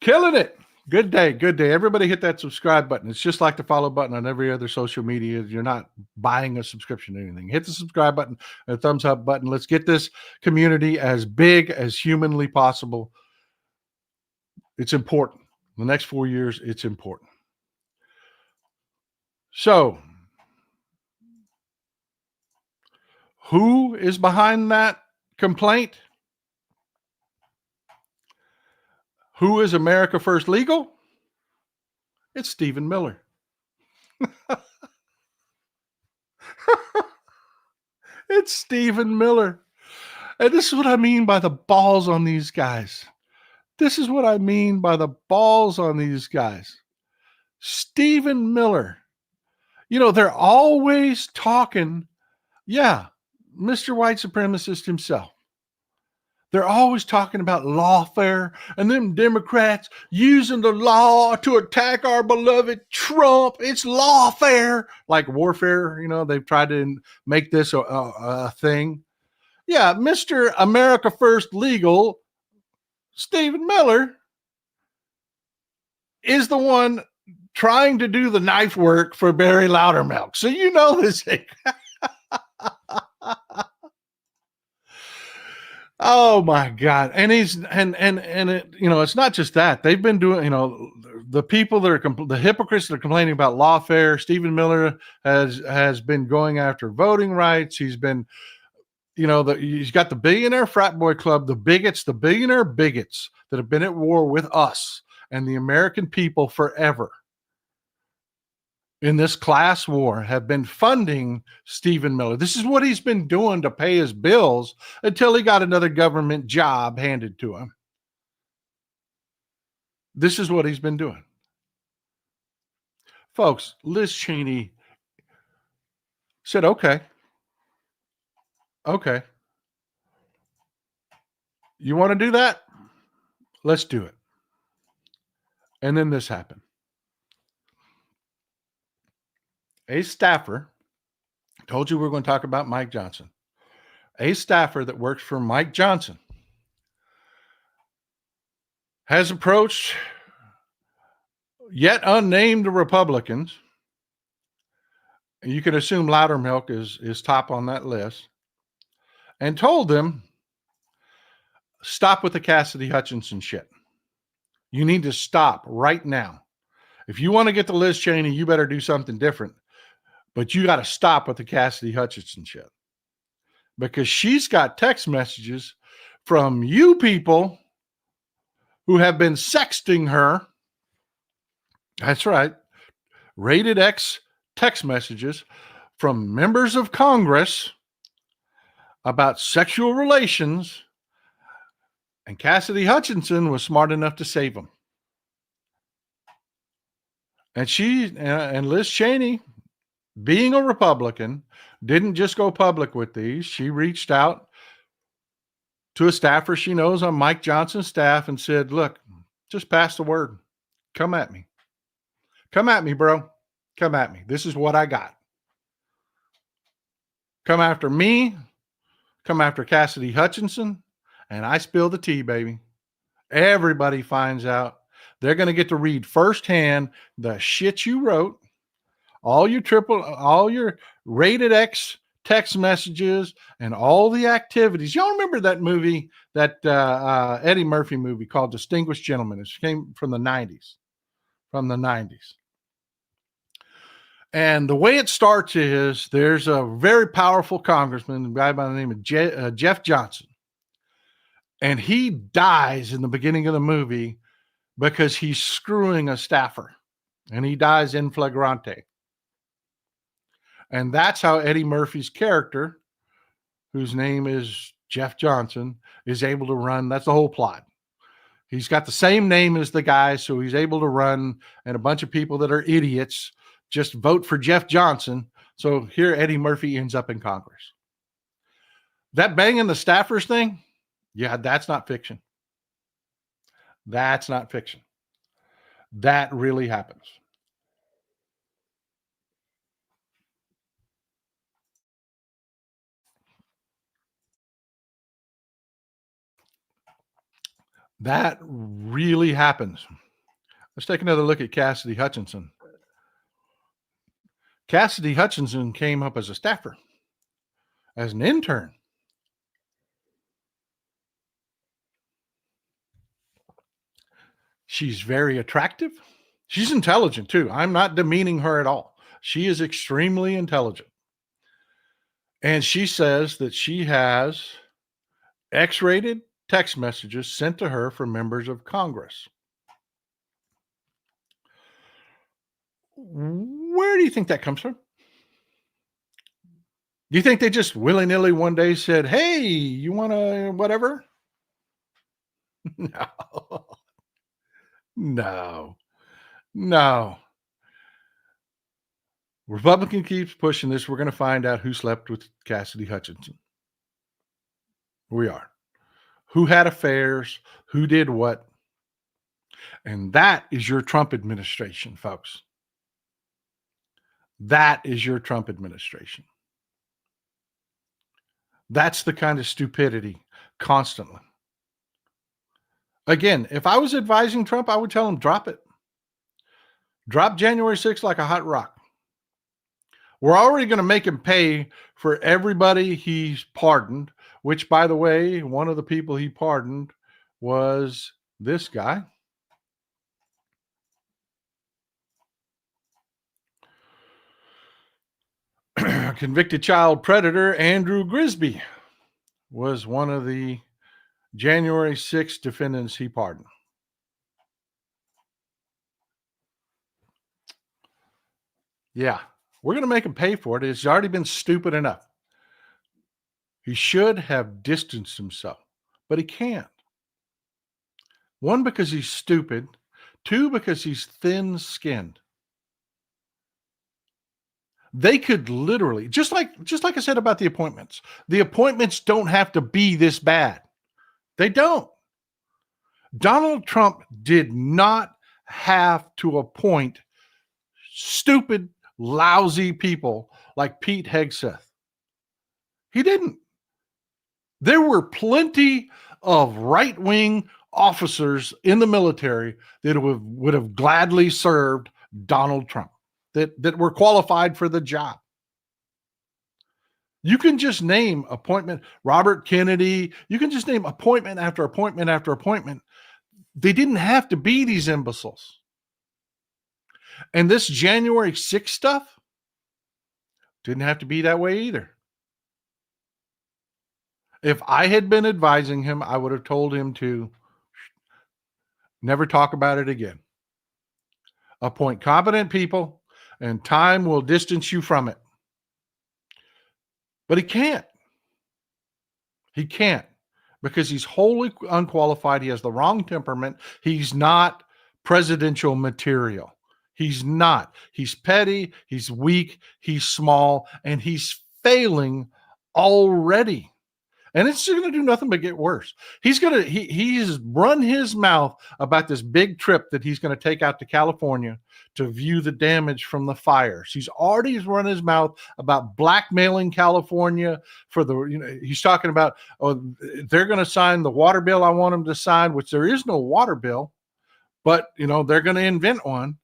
Killing it. Good day. Good day. Everybody hit that subscribe button. It's just like the follow button on every other social media. You're not buying a subscription to anything. Hit the subscribe button, a thumbs up button. Let's get this community as big as humanly possible. It's important. The next 4 years, it's important. So, who is behind that complaint? Who is America First Legal? It's Stephen Miller. It's Stephen Miller. And this is what I mean by the balls on these guys. This is what I mean by the balls on these guys. Stephen Miller. They're always talking, Mr. White Supremacist himself. They're always talking about lawfare and them Democrats using the law to attack our beloved Trump. It's lawfare, like warfare. They've tried to make this a thing. Yeah, Mr. America First Legal, Stephen Miller, is the one trying to do the knife work for Barry Loudermilk. So this. Oh my God. And he's, and it, it's not just that. They've been doing, the people that are, the hypocrites that are complaining about lawfare. Stephen Miller has been going after voting rights. He's been, he's got the billionaire frat boy club, the billionaire bigots that have been at war with us and the American people forever in this class war have been funding Stephen Miller. This is what he's been doing to pay his bills until he got another government job handed to him. This is what he's been doing. Folks, Liz Cheney said, okay. You want to do that? Let's do it. And then this happened. A staffer, told you we were going to talk about Mike Johnson. A staffer that works for Mike Johnson has approached yet unnamed Republicans. You can assume Loudermilk is top on that list, and told them, stop with the Cassidy Hutchinson shit. You need to stop right now. If you want to get to Liz Cheney, you better do something different. But you got to stop with the Cassidy Hutchinson shit. Because she's got text messages from you people who have been sexting her. That's right. Rated X text messages from members of Congress about sexual relations. And Cassidy Hutchinson was smart enough to save them. And Liz Cheney, being a Republican, didn't just go public with these. She reached out to a staffer she knows on Mike Johnson's staff and said, look, just pass the word. Come at me. Come at me, bro. Come at me. This is what I got. Come after me. Come after Cassidy Hutchinson. And I spill the tea, baby. Everybody finds out. They're going to get to read firsthand the shit you wrote, all your rated X text messages, and all the activities. Y'all remember that movie, that Eddie Murphy movie called Distinguished Gentleman? It came from the 90s. And the way it starts is there's a very powerful congressman, a guy by the name of Jeff Johnson. And he dies in the beginning of the movie because he's screwing a staffer. And he dies in flagrante. And that's how Eddie Murphy's character, whose name is Jeff Johnson, is able to run. That's the whole plot. He's got the same name as the guy, so he's able to run, and a bunch of people that are idiots just vote for Jeff Johnson. So here Eddie Murphy ends up in Congress. That banging the staffers thing, yeah, that's not fiction. That's not fiction. That really happens. That really happens. Let's take another look at Cassidy Hutchinson. Cassidy Hutchinson came up as a staffer, as an intern. She's very attractive. She's intelligent too. I'm not demeaning her at all. She is extremely intelligent. And she says that she has X-rated text messages sent to her from members of Congress. Where do you think that comes from? Do you think they just willy-nilly one day said, hey, you want to whatever? No. No. Republican keeps pushing this. We're going to find out who slept with Cassidy Hutchinson. We are. Who had affairs? Who did what? And that is your Trump administration, folks. That is your Trump administration. That's the kind of stupidity constantly. Again, if I was advising Trump, I would tell him, drop it. Drop January 6th like a hot rock. We're already going to make him pay for everybody he's pardoned, which, by the way, one of the people he pardoned was this guy. Convicted child predator Andrew Grisby was one of the January 6th defendants he pardoned. Yeah, we're going to make him pay for it. It's already been stupid enough. He should have distanced himself, but he can't. One, because he's stupid. Two, because he's thin-skinned. They could literally, just like I said about the appointments don't have to be this bad. They don't. Donald Trump did not have to appoint stupid, lousy people like Pete Hegseth. He didn't. There were plenty of right-wing officers in the military that would have gladly served Donald Trump, that were qualified for the job. You can just name appointment, Robert Kennedy. You can just name appointment after appointment after appointment. They didn't have to be these imbeciles. And this January 6th stuff didn't have to be that way either. If I had been advising him, I would have told him to never talk about it again. Appoint competent people, and time will distance you from it. But he can't. He can't, because he's wholly unqualified. He has the wrong temperament. He's not presidential material. He's not. He's petty. He's weak. He's small, and he's failing already. And it's going to do nothing but get worse. He's run his mouth about this big trip that he's going to take out to California to view the damage from the fires. He's already run his mouth about blackmailing California for he's talking about, they're going to sign the water bill I want them to sign, which there is no water bill. But, they're going to invent one.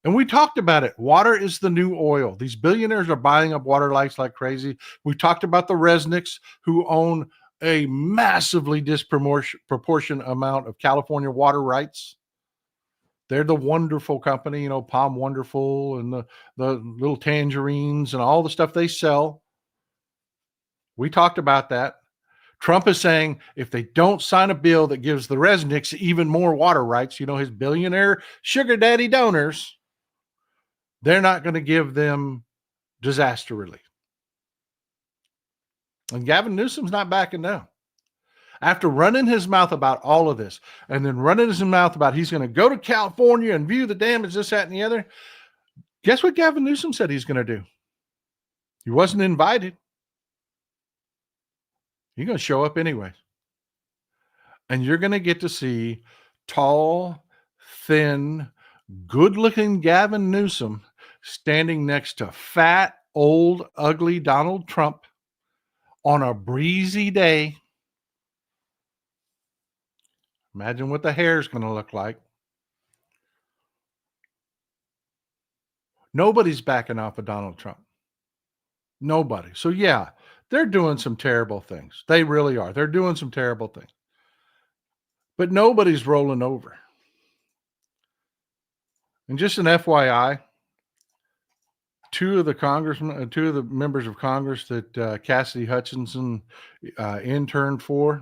And we talked about it. Water is the new oil. These billionaires are buying up water rights like crazy. We talked about the Resnicks, who own a massively disproportionate amount of California water rights. They're the wonderful company, Palm Wonderful and the little tangerines and all the stuff they sell. We talked about that. Trump is saying if they don't sign a bill that gives the Resnicks even more water rights, his billionaire sugar daddy donors, they're not going to give them disaster relief. And Gavin Newsom's not backing down. After running his mouth about all of this, and then running his mouth about he's going to go to California and view the damage, this, that, and the other, guess what Gavin Newsom said he's going to do? He wasn't invited. He's going to show up anyway. And you're going to get to see tall, thin, good-looking Gavin Newsom standing next to fat, old, ugly Donald Trump on a breezy day. Imagine what the hair is going to look like. Nobody's backing off of Donald Trump. Nobody. So yeah, they're doing some terrible things. They really are. They're doing some terrible things. But nobody's rolling over. And just an FYI, two of the members of Congress that Cassidy Hutchinson interned for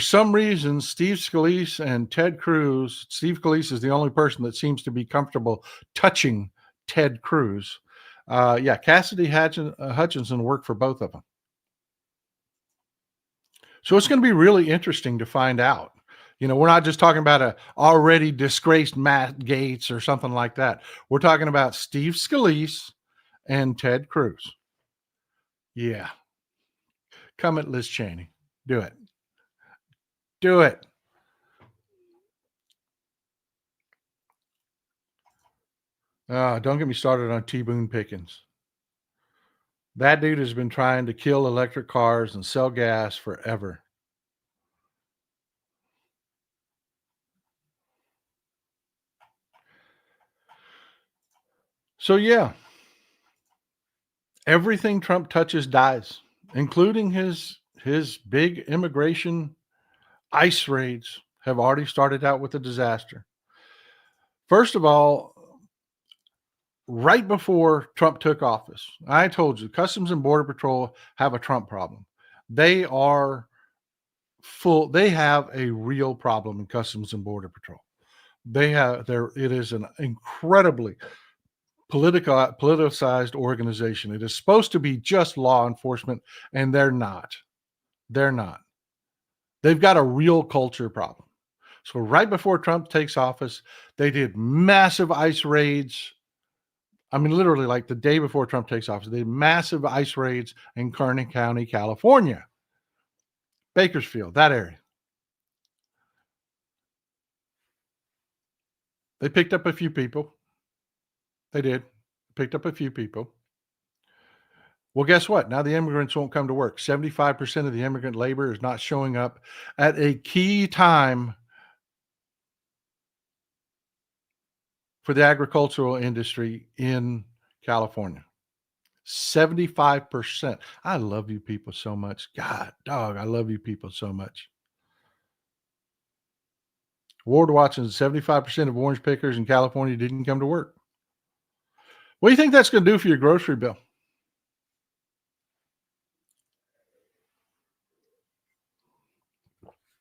some reason, Steve Scalise and Ted Cruz, Steve Scalise is the only person that seems to be comfortable touching Ted Cruz. Cassidy Hutchinson worked for both of them. So it's going to be really interesting to find out. We're not just talking about a already disgraced Matt Gaetz or something like that. We're talking about Steve Scalise and Ted Cruz. Yeah. Come at Liz Cheney. Do it. Do it. Don't get me started on T. Boone Pickens. That dude has been trying to kill electric cars and sell gas forever. So yeah, everything Trump touches dies, including his big immigration ICE raids have already started out with a disaster. First of all, right before Trump took office, I told you, Customs and Border Patrol have a Trump problem. They are full. They have a real problem in Customs and Border Patrol. It is an incredibly politicized organization. It is supposed to be just law enforcement, and they're not. They're not. They've got a real culture problem. So right before Trump takes office, they did massive ICE raids. I mean, literally like the day before Trump takes office, they did massive ICE raids in Kern County, California, Bakersfield, that area. They picked up a few people. They did. Picked up a few people. Well, guess what? Now the immigrants won't come to work. 75% of the immigrant labor is not showing up at a key time for the agricultural industry in California. 75%. I love you people so much. God, dog, I love you people so much. Ward Watson, 75% of orange pickers in California didn't come to work. What do you think that's going to do for your grocery bill?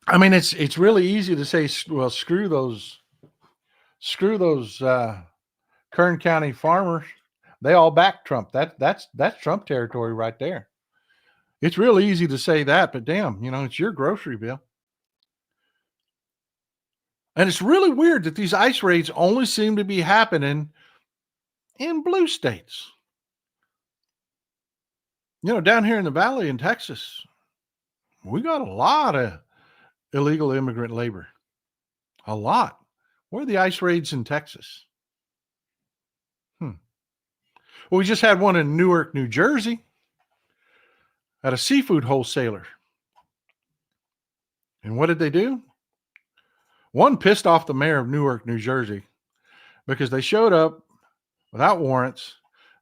I mean, it's really easy to say, well, screw those Kern County farmers. They all back Trump. That's Trump territory right there. It's real easy to say that, but damn, it's your grocery bill. And it's really weird that these ICE raids only seem to be happening in blue states. Down here in the valley in Texas, we got a lot of illegal immigrant labor. A lot. Where are the ICE raids in Texas? Well, we just had one in Newark, New Jersey, at a seafood wholesaler. And what did they do? One pissed off the mayor of Newark, New Jersey, because they showed up without warrants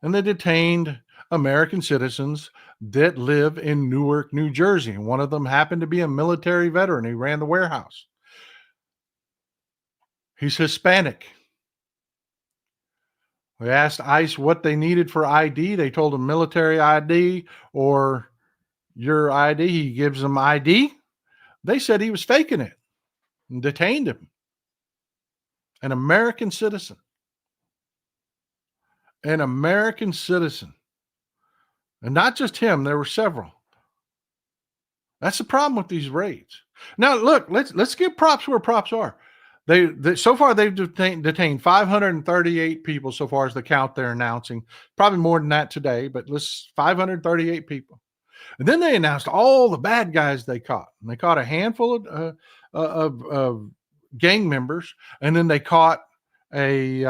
and they detained American citizens that live in Newark, New Jersey. And one of them happened to be a military veteran who ran the warehouse. He's Hispanic. We asked ICE what they needed for ID. They told him military ID or your ID. He gives them ID. They said he was faking it and detained him. An American citizen. An American citizen. And not just him, there were several. That's the problem with these raids. Now, look, let's give props where props are. They so far they've detained 538 people so far as the count they're announcing. Probably more than that today, but let's 538 people. And then they announced all the bad guys they caught. And they caught a handful of gang members, and then they caught a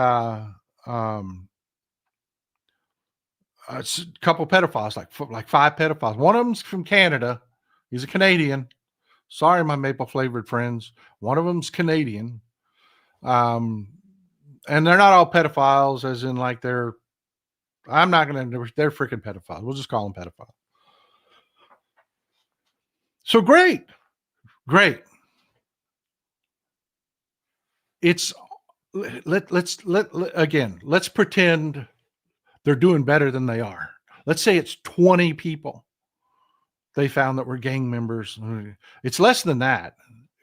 couple pedophiles, like 5 pedophiles. One of them's from Canada. He's a Canadian. Sorry, my maple flavored friends. One of them's Canadian. And they're not all pedophiles, as in like they're freaking pedophiles. We'll just call them pedophiles. So great. It's let's pretend they're doing better than they are. Let's say it's 20 people they found that were gang members. It's less than that.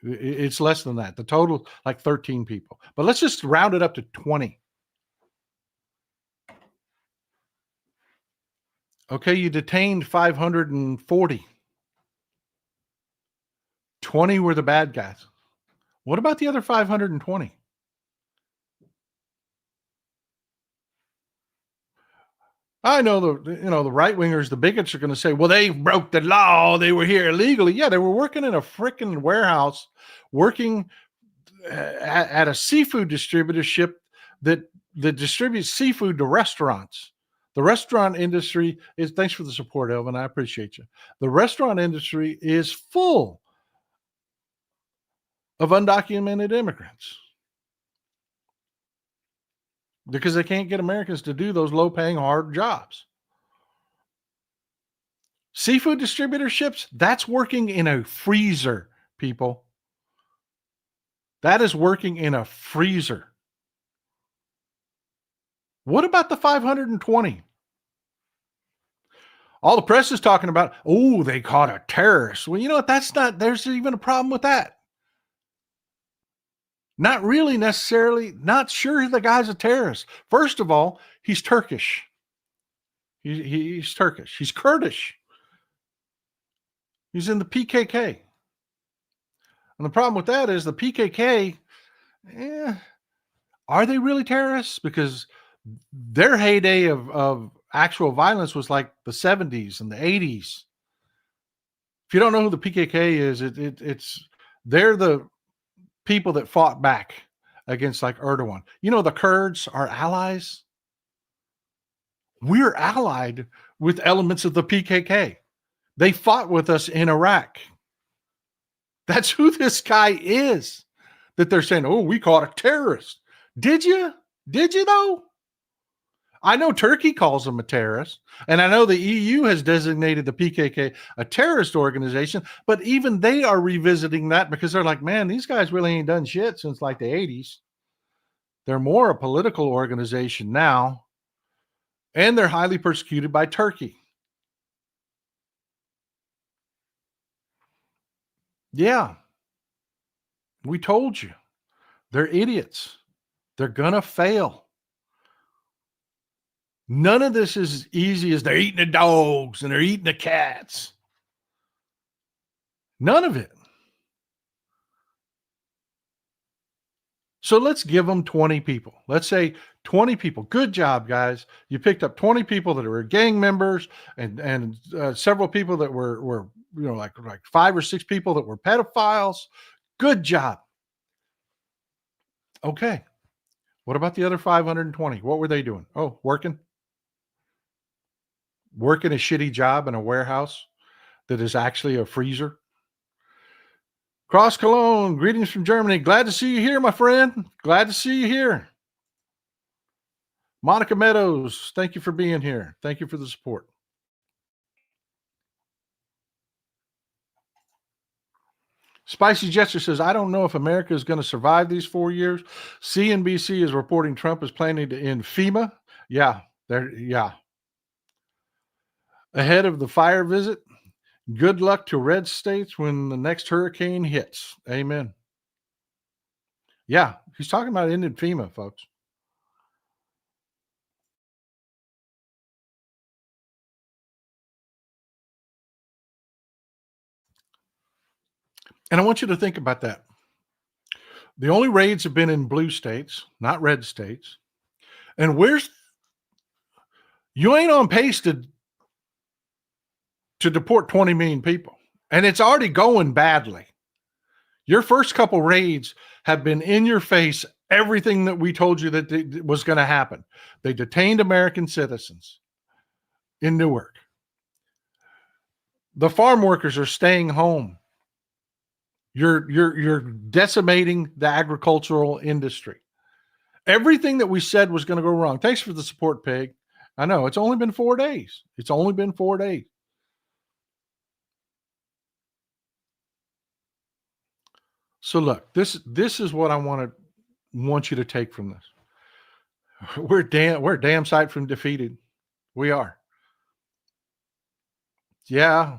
It's less than that. The total, like 13 people. But let's just round it up to 20. Okay, you detained 540. 20 were the bad guys. What about the other 520? I know the right wingers, the bigots are going to say, well, they broke the law. They were here illegally. Yeah, they were working in a freaking warehouse, working at a seafood distributorship that distributes seafood to restaurants. The restaurant industry is, thanks for the support, Elvin. I appreciate you. The restaurant industry is full of undocumented immigrants because they can't get Americans to do those low-paying, hard jobs. Seafood distributorships, that's working in a freezer, people. That is working in a freezer. What about the 520? All the press is talking about, oh, they caught a terrorist. Well, you know what? There's even a problem with that. Not really necessarily, not sure the guy's a terrorist. First of all, he's Turkish. He's Turkish. He's Kurdish. He's in the PKK. And the problem with that is the PKK, are they really terrorists? Because their heyday of actual violence was like the 70s and the 80s. If you don't know who the PKK is, they're the people that fought back against like Erdogan. You know, the Kurds are allies. We're allied with elements of the PKK. They fought with us in Iraq. That's who this guy is that they're saying, oh, we caught a terrorist. Did you? Did you though? I know Turkey calls them a terrorist, and I know the EU has designated the PKK a terrorist organization, but even they are revisiting that because they're like, man, these guys really ain't done shit since like the 80s. They're more a political organization now, and they're highly persecuted by Turkey. Yeah, we told you. They're idiots. They're going to fail. None of this is as easy as they're eating the dogs and they're eating the cats. None of it. So let's give them 20 people. Let's say 20 people. Good job, guys. You picked up 20 people that were gang members and several people that were like 5 or 6 people that were pedophiles. Good job. Okay. What about the other 520? What were they doing? Oh, working a shitty job in a warehouse that is actually a freezer. Cross Cologne, greetings from Germany. Glad to see you here, my friend. Glad to see you here. Monica Meadows, thank you for being here. Thank you for the support. Spicy Jester says, I don't know if America is going to survive these 4 years. CNBC is reporting Trump is planning to end FEMA. Yeah. Ahead of the fire visit. Good luck to red states when the next hurricane hits. Amen. Yeah, he's talking about ending FEMA, folks. And I want you to think about that. The only raids have been in blue states, not red states. And you ain't on pace to deport 20 million people. And it's already going badly. Your first couple raids have been in your face, everything that we told you that was going to happen. They detained American citizens in Newark. The farm workers are staying home. You're decimating the agricultural industry. Everything that we said was going to go wrong. Thanks for the support, Peg. I know it's only been 4 days. It's only been 4 days. So look, this is what I want you to take from this. We're a damn sight from defeated. We are. Yeah,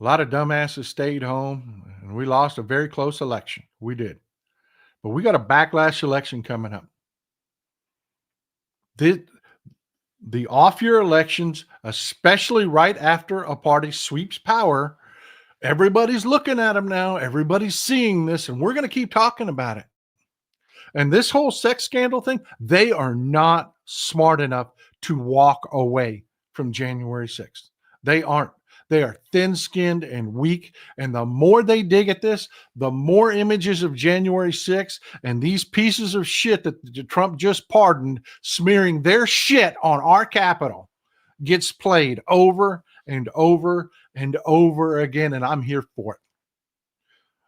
a lot of dumbasses stayed home, and we lost a very close election. We did. But we got a backlash election coming up. The off-year elections, especially right after a party sweeps power, everybody's looking at them now. Everybody's seeing this, and we're going to keep talking about it. And this whole sex scandal thing, they are not smart enough to walk away from January 6th. They aren't. They are thin-skinned and weak. And the more they dig at this, the more images of January 6th and these pieces of shit that Trump just pardoned, smearing their shit on our Capitol, gets played over and over and over again. And I'm here for it.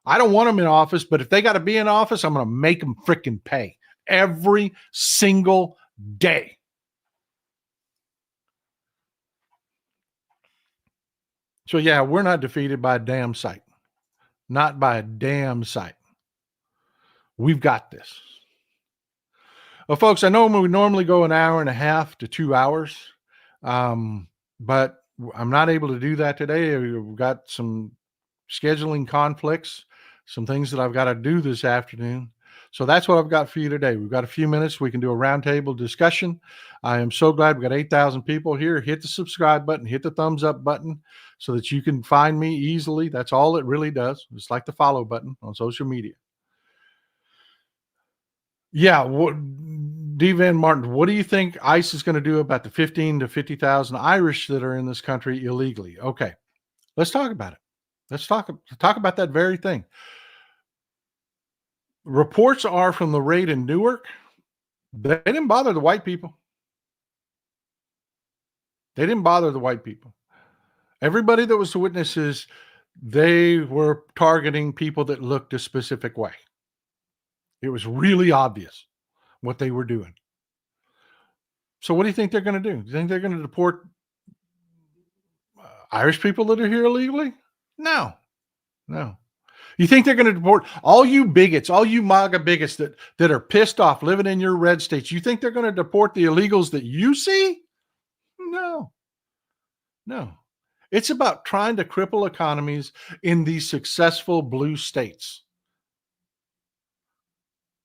I don't want them in office, but if they got to be in office, I'm going to make them freaking pay every single day. So, yeah, we're not defeated by a damn sight. Not by a damn sight. We've got this. Well, folks, I know we normally go an hour and a half to 2 hours, but I'm not able to do that today. We've got some scheduling conflicts, some things that I've got to do this afternoon. So that's what I've got for you today. We've got a few minutes. We can do a roundtable discussion. I am so glad we've got 8,000 people here. Hit the subscribe button, hit the thumbs up button so that you can find me easily. That's all it really does. It's like the follow button on social media. Yeah. D. Van Martin, what do you think ICE is going to do about the 15 to 50,000 Irish that are in this country illegally? Okay. Let's talk about it. Let's talk about that very thing. Reports are from the raid in Newark. They didn't bother the white people. They didn't bother the white people. Everybody that was the witnesses, they were targeting people that looked a specific way. It was really obvious what they were doing. So what do you think they're going to do? Do you think they're going to deport Irish people that are here illegally? No. You think they're going to deport all you bigots, all you MAGA bigots that are pissed off living in your red states? You think they're going to deport the illegals that you see? No. It's about trying to cripple economies in these successful blue states.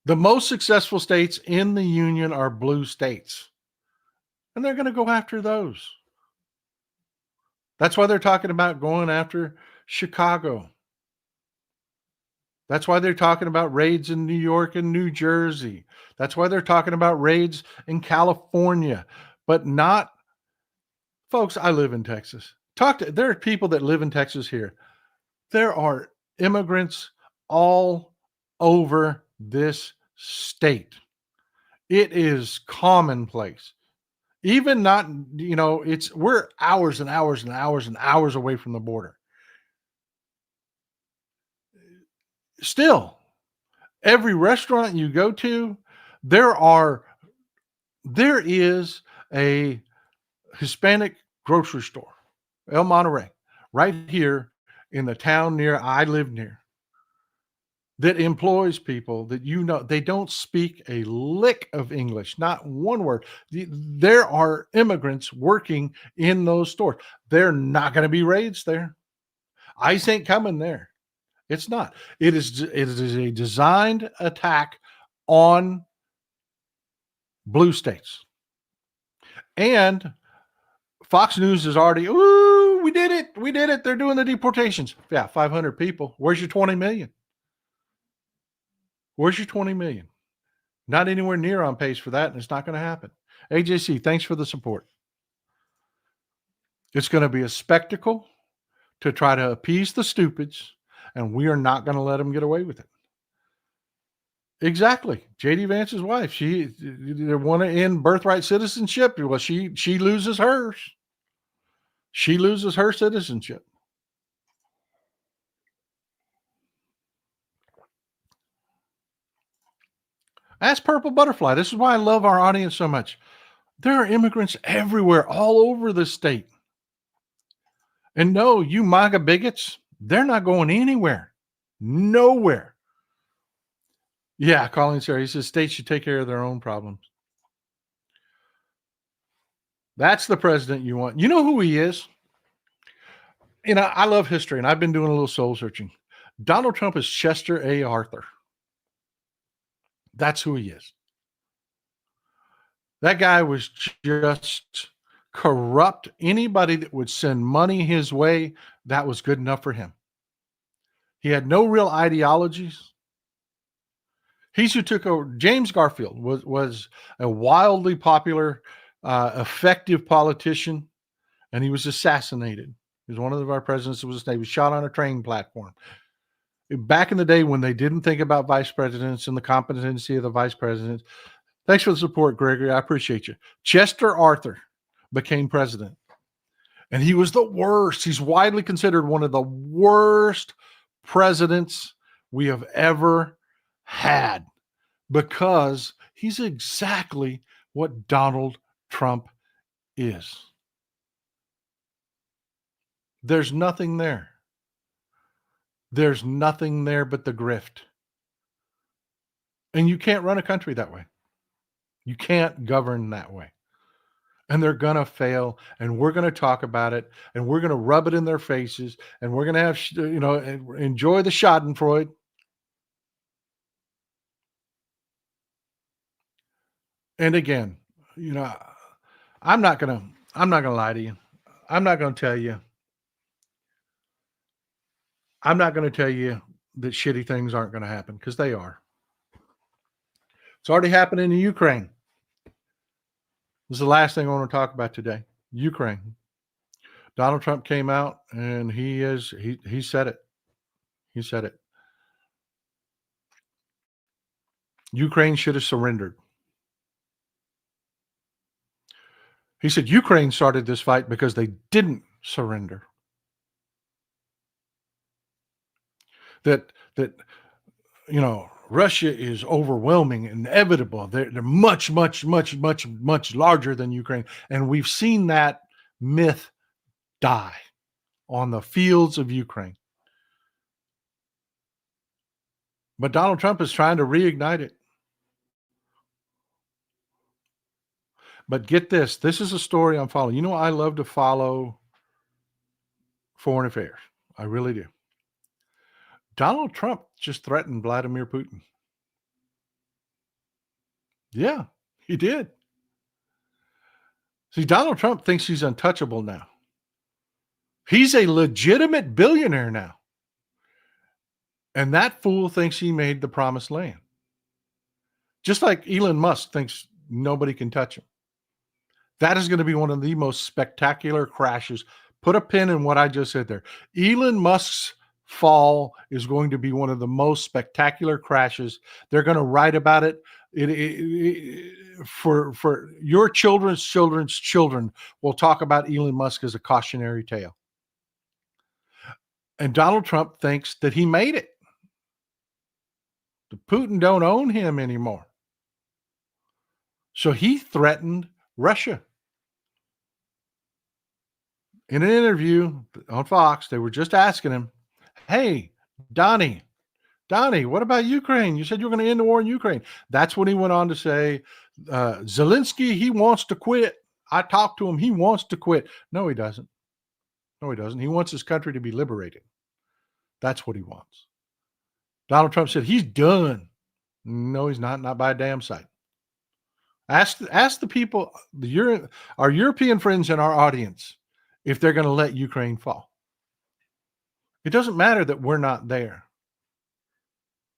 The most successful states in the union are blue states. And they're going to go after those. That's why they're talking about going after Chicago. That's why they're talking about raids in New York and New Jersey. That's why they're talking about raids in California, but not, folks, I live in Texas. There are people that live in Texas here. There are immigrants all over this state. It is commonplace. Even not, we're hours and hours and hours and hours away from the border. Still, every restaurant you go to, there is a Hispanic grocery store, El Monterey, right here in the town near I live near, that employs people that they don't speak a lick of English, not one word. There are immigrants working in those stores. They're not going to be raids there. ICE ain't coming there. It's not. It is a designed attack on blue states. And Fox News is already, ooh, we did it. We did it. They're doing the deportations. Yeah, 500 people. Where's your 20 million? Where's your 20 million? Not anywhere near on pace for that, and it's not going to happen. AJC, thanks for the support. It's going to be a spectacle to try to appease the stupids, and we are not going to let them get away with it. Exactly. JD Vance's wife, they want to end birthright citizenship. Well, she loses hers. She loses her citizenship. Ask Purple Butterfly. This is why I love our audience so much. There are immigrants everywhere, all over the state. And no, you MAGA bigots, they're not going anywhere. Nowhere. Yeah, Colin Sarah, he says states should take care of their own problems. That's the president you want. You know who he is? I love history, and I've been doing a little soul searching. Donald Trump is Chester A. Arthur. That's who he is. That guy was just corrupt. Anybody that would send money his way, that was good enough for him. He had no real ideologies. He's who took over. James Garfield was a wildly popular, effective politician, and he was assassinated. He was one of our presidents. He was shot on a train platform. Back in the day when they didn't think about vice presidents and the competency of the vice presidents. Thanks for the support, Gregory. I appreciate you. Chester Arthur became president, and he was the worst. He's widely considered one of the worst presidents we have ever had because he's exactly what Donald Trump is. There's nothing there. There's nothing there but the grift. And you can't run a country that way. You can't govern that way. And they're going to fail, and we're going to talk about it, and we're going to rub it in their faces, and we're going to have, enjoy the schadenfreude. And again, I'm not going to lie to you. I'm not going to tell you. I'm not going to tell you that shitty things aren't going to happen, because they are. It's already happening in Ukraine. This is the last thing I want to talk about today. Ukraine. Donald Trump came out and he said it. He said it. Ukraine should have surrendered. He said Ukraine started this fight because they didn't surrender. That Russia is overwhelming, inevitable. They're much, much, much, much, much larger than Ukraine. And we've seen that myth die on the fields of Ukraine. But Donald Trump is trying to reignite it. But get this. This is a story I'm following. I love to follow foreign affairs. I really do. Donald Trump just threatened Vladimir Putin. Yeah, he did. See, Donald Trump thinks he's untouchable now. He's a legitimate billionaire now. And that fool thinks he made the promised land. Just like Elon Musk thinks nobody can touch him. That is going to be one of the most spectacular crashes. Put a pin in what I just said there. Elon Musk's fall is going to be one of the most spectacular crashes. They're going to write about it. For your children's children will talk about Elon Musk as a cautionary tale. And Donald Trump thinks that he made it. Putin don't own him anymore. So he threatened Russia. In an interview on Fox, they were just asking him, hey, Donnie, what about Ukraine? You said you were going to end the war in Ukraine. That's when he went on to say, Zelensky, he wants to quit. I talked to him. He wants to quit. No, he doesn't. No, he doesn't. He wants his country to be liberated. That's what he wants. Donald Trump said he's done. No, he's not. Not by a damn sight. Ask the people, our European friends in our audience, if they're going to let Ukraine fall. It doesn't matter that we're not there.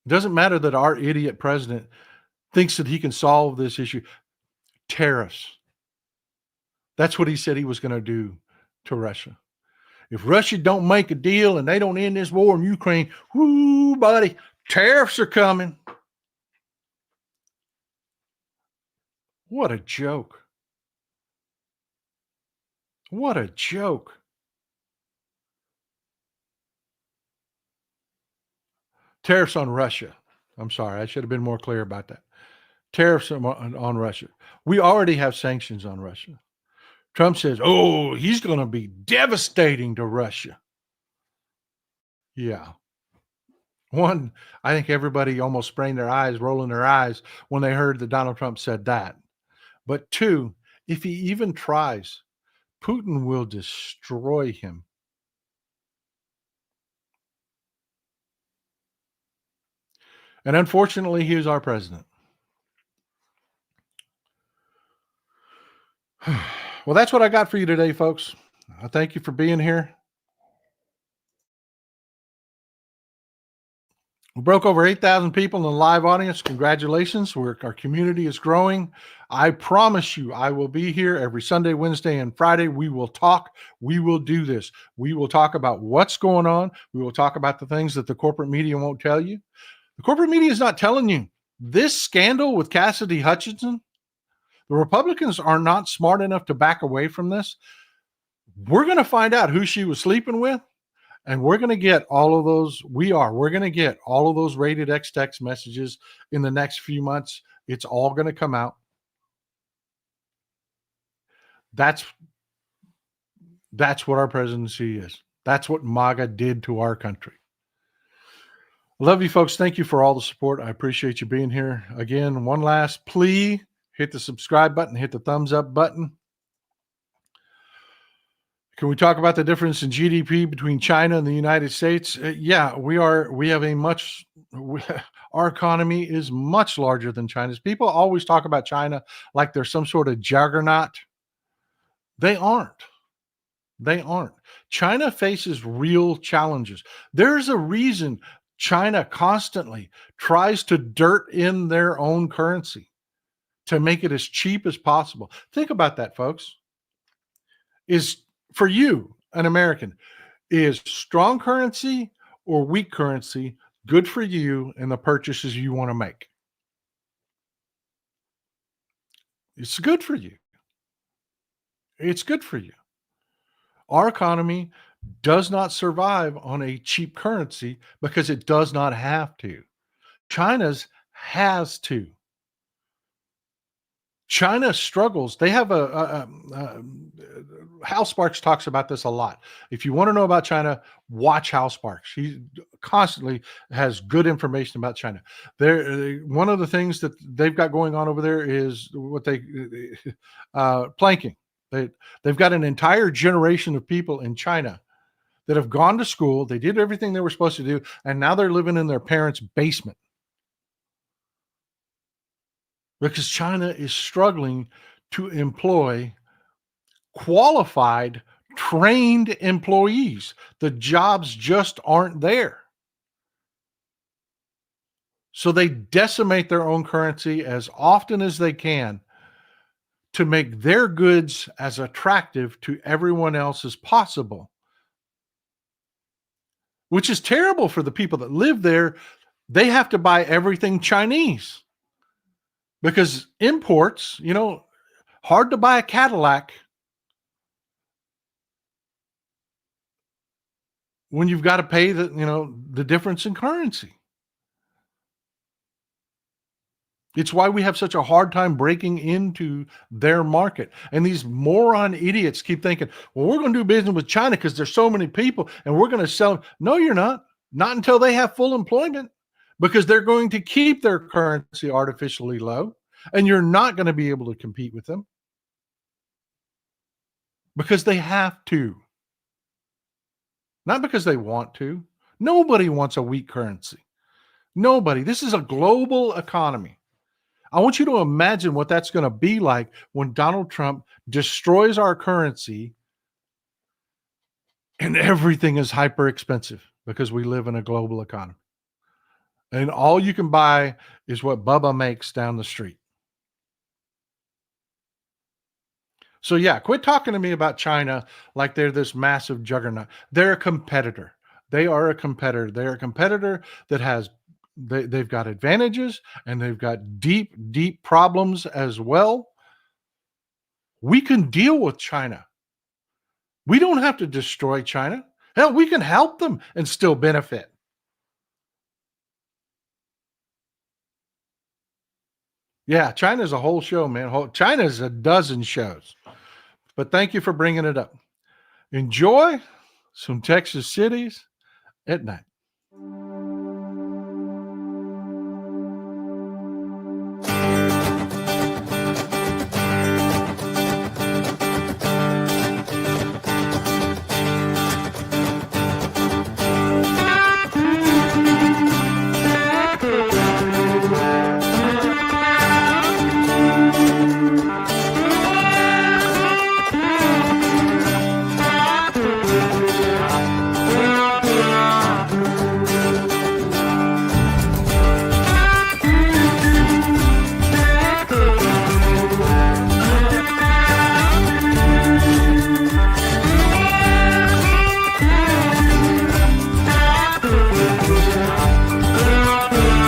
It doesn't matter that our idiot president thinks that he can solve this issue. Tariffs. That's what he said he was going to do to Russia. If Russia don't make a deal and they don't end this war in Ukraine, whoo, buddy, tariffs are coming. What a joke. What a joke. Tariffs on Russia. I'm sorry, I should have been more clear about that. Tariffs on Russia. We already have sanctions on Russia. Trump says, oh, he's going to be devastating to Russia. Yeah. One, I think everybody almost sprained their eyes, rolling their eyes when they heard that Donald Trump said that. But two, if he even tries, Putin will destroy him. And unfortunately, he is our president. Well, that's what I got for you today, folks. I thank you for being here. We broke over 8,000 people in the live audience. Congratulations. Our community is growing. I promise you, I will be here every Sunday, Wednesday, and Friday. We will talk. We will do this. We will talk about what's going on. We will talk about the things that the corporate media won't tell you. The corporate media is not telling you. This scandal with Cassidy Hutchinson, the Republicans are not smart enough to back away from this. We're going to find out who she was sleeping with. And we're going to get all of those. We're going to get all of those rated X text messages in the next few months. It's all going to come out. That's what our presidency is. That's what MAGA did to our country. Love you folks. Thank you for all the support. I appreciate you being here. Again, one last plea, hit the subscribe button, hit the thumbs up button. Can we talk about the difference in GDP between China and the United States? Yeah, our economy is much larger than China's. People always talk about China like they're some sort of juggernaut. They aren't. China faces real challenges. There's a reason China constantly tries to dirt in their own currency to make it as cheap as possible. Think about that, folks. For you, an American, is strong currency or weak currency good for you and the purchases you want to make? It's good for you. It's good for you. Our economy does not survive on a cheap currency because it does not have to. China's has to. China struggles. They have Hal Sparks talks about this a lot. If you want to know about China, watch Hal Sparks. He constantly has good information about China. One of the things that they've got going on over there is what planking. They've got an entire generation of people in China that have gone to school. They did everything they were supposed to do, and now they're living in their parents' basement. Because China is struggling to employ qualified, trained employees. The jobs just aren't there. So they decimate their own currency as often as they can to make their goods as attractive to everyone else as possible, which is terrible for the people that live there. They have to buy everything Chinese. Because imports, hard to buy a Cadillac when you've got to pay the difference in currency. It's why we have such a hard time breaking into their market. And these moron idiots keep thinking, well, we're going to do business with China because there's so many people and we're going to sell. No, you're not. Not until they have full employment, because they're going to keep their currency artificially low and you're not going to be able to compete with them because they have to, not because they want to. Nobody wants a weak currency. Nobody. This is a global economy. I want you to imagine what that's going to be like when Donald Trump destroys our currency and everything is hyper expensive because we live in a global economy. And all you can buy is what Bubba makes down the street. So yeah, quit talking to me about China like they're this massive juggernaut. They're a competitor. They are a competitor. They're a competitor that has they've got advantages and they've got deep, deep problems as well. We can deal with China. We don't have to destroy China. Hell, we can help them and still benefit. Yeah, China's a whole show, man. China's a dozen shows. But thank you for bringing it up. Enjoy some Texas cities at night.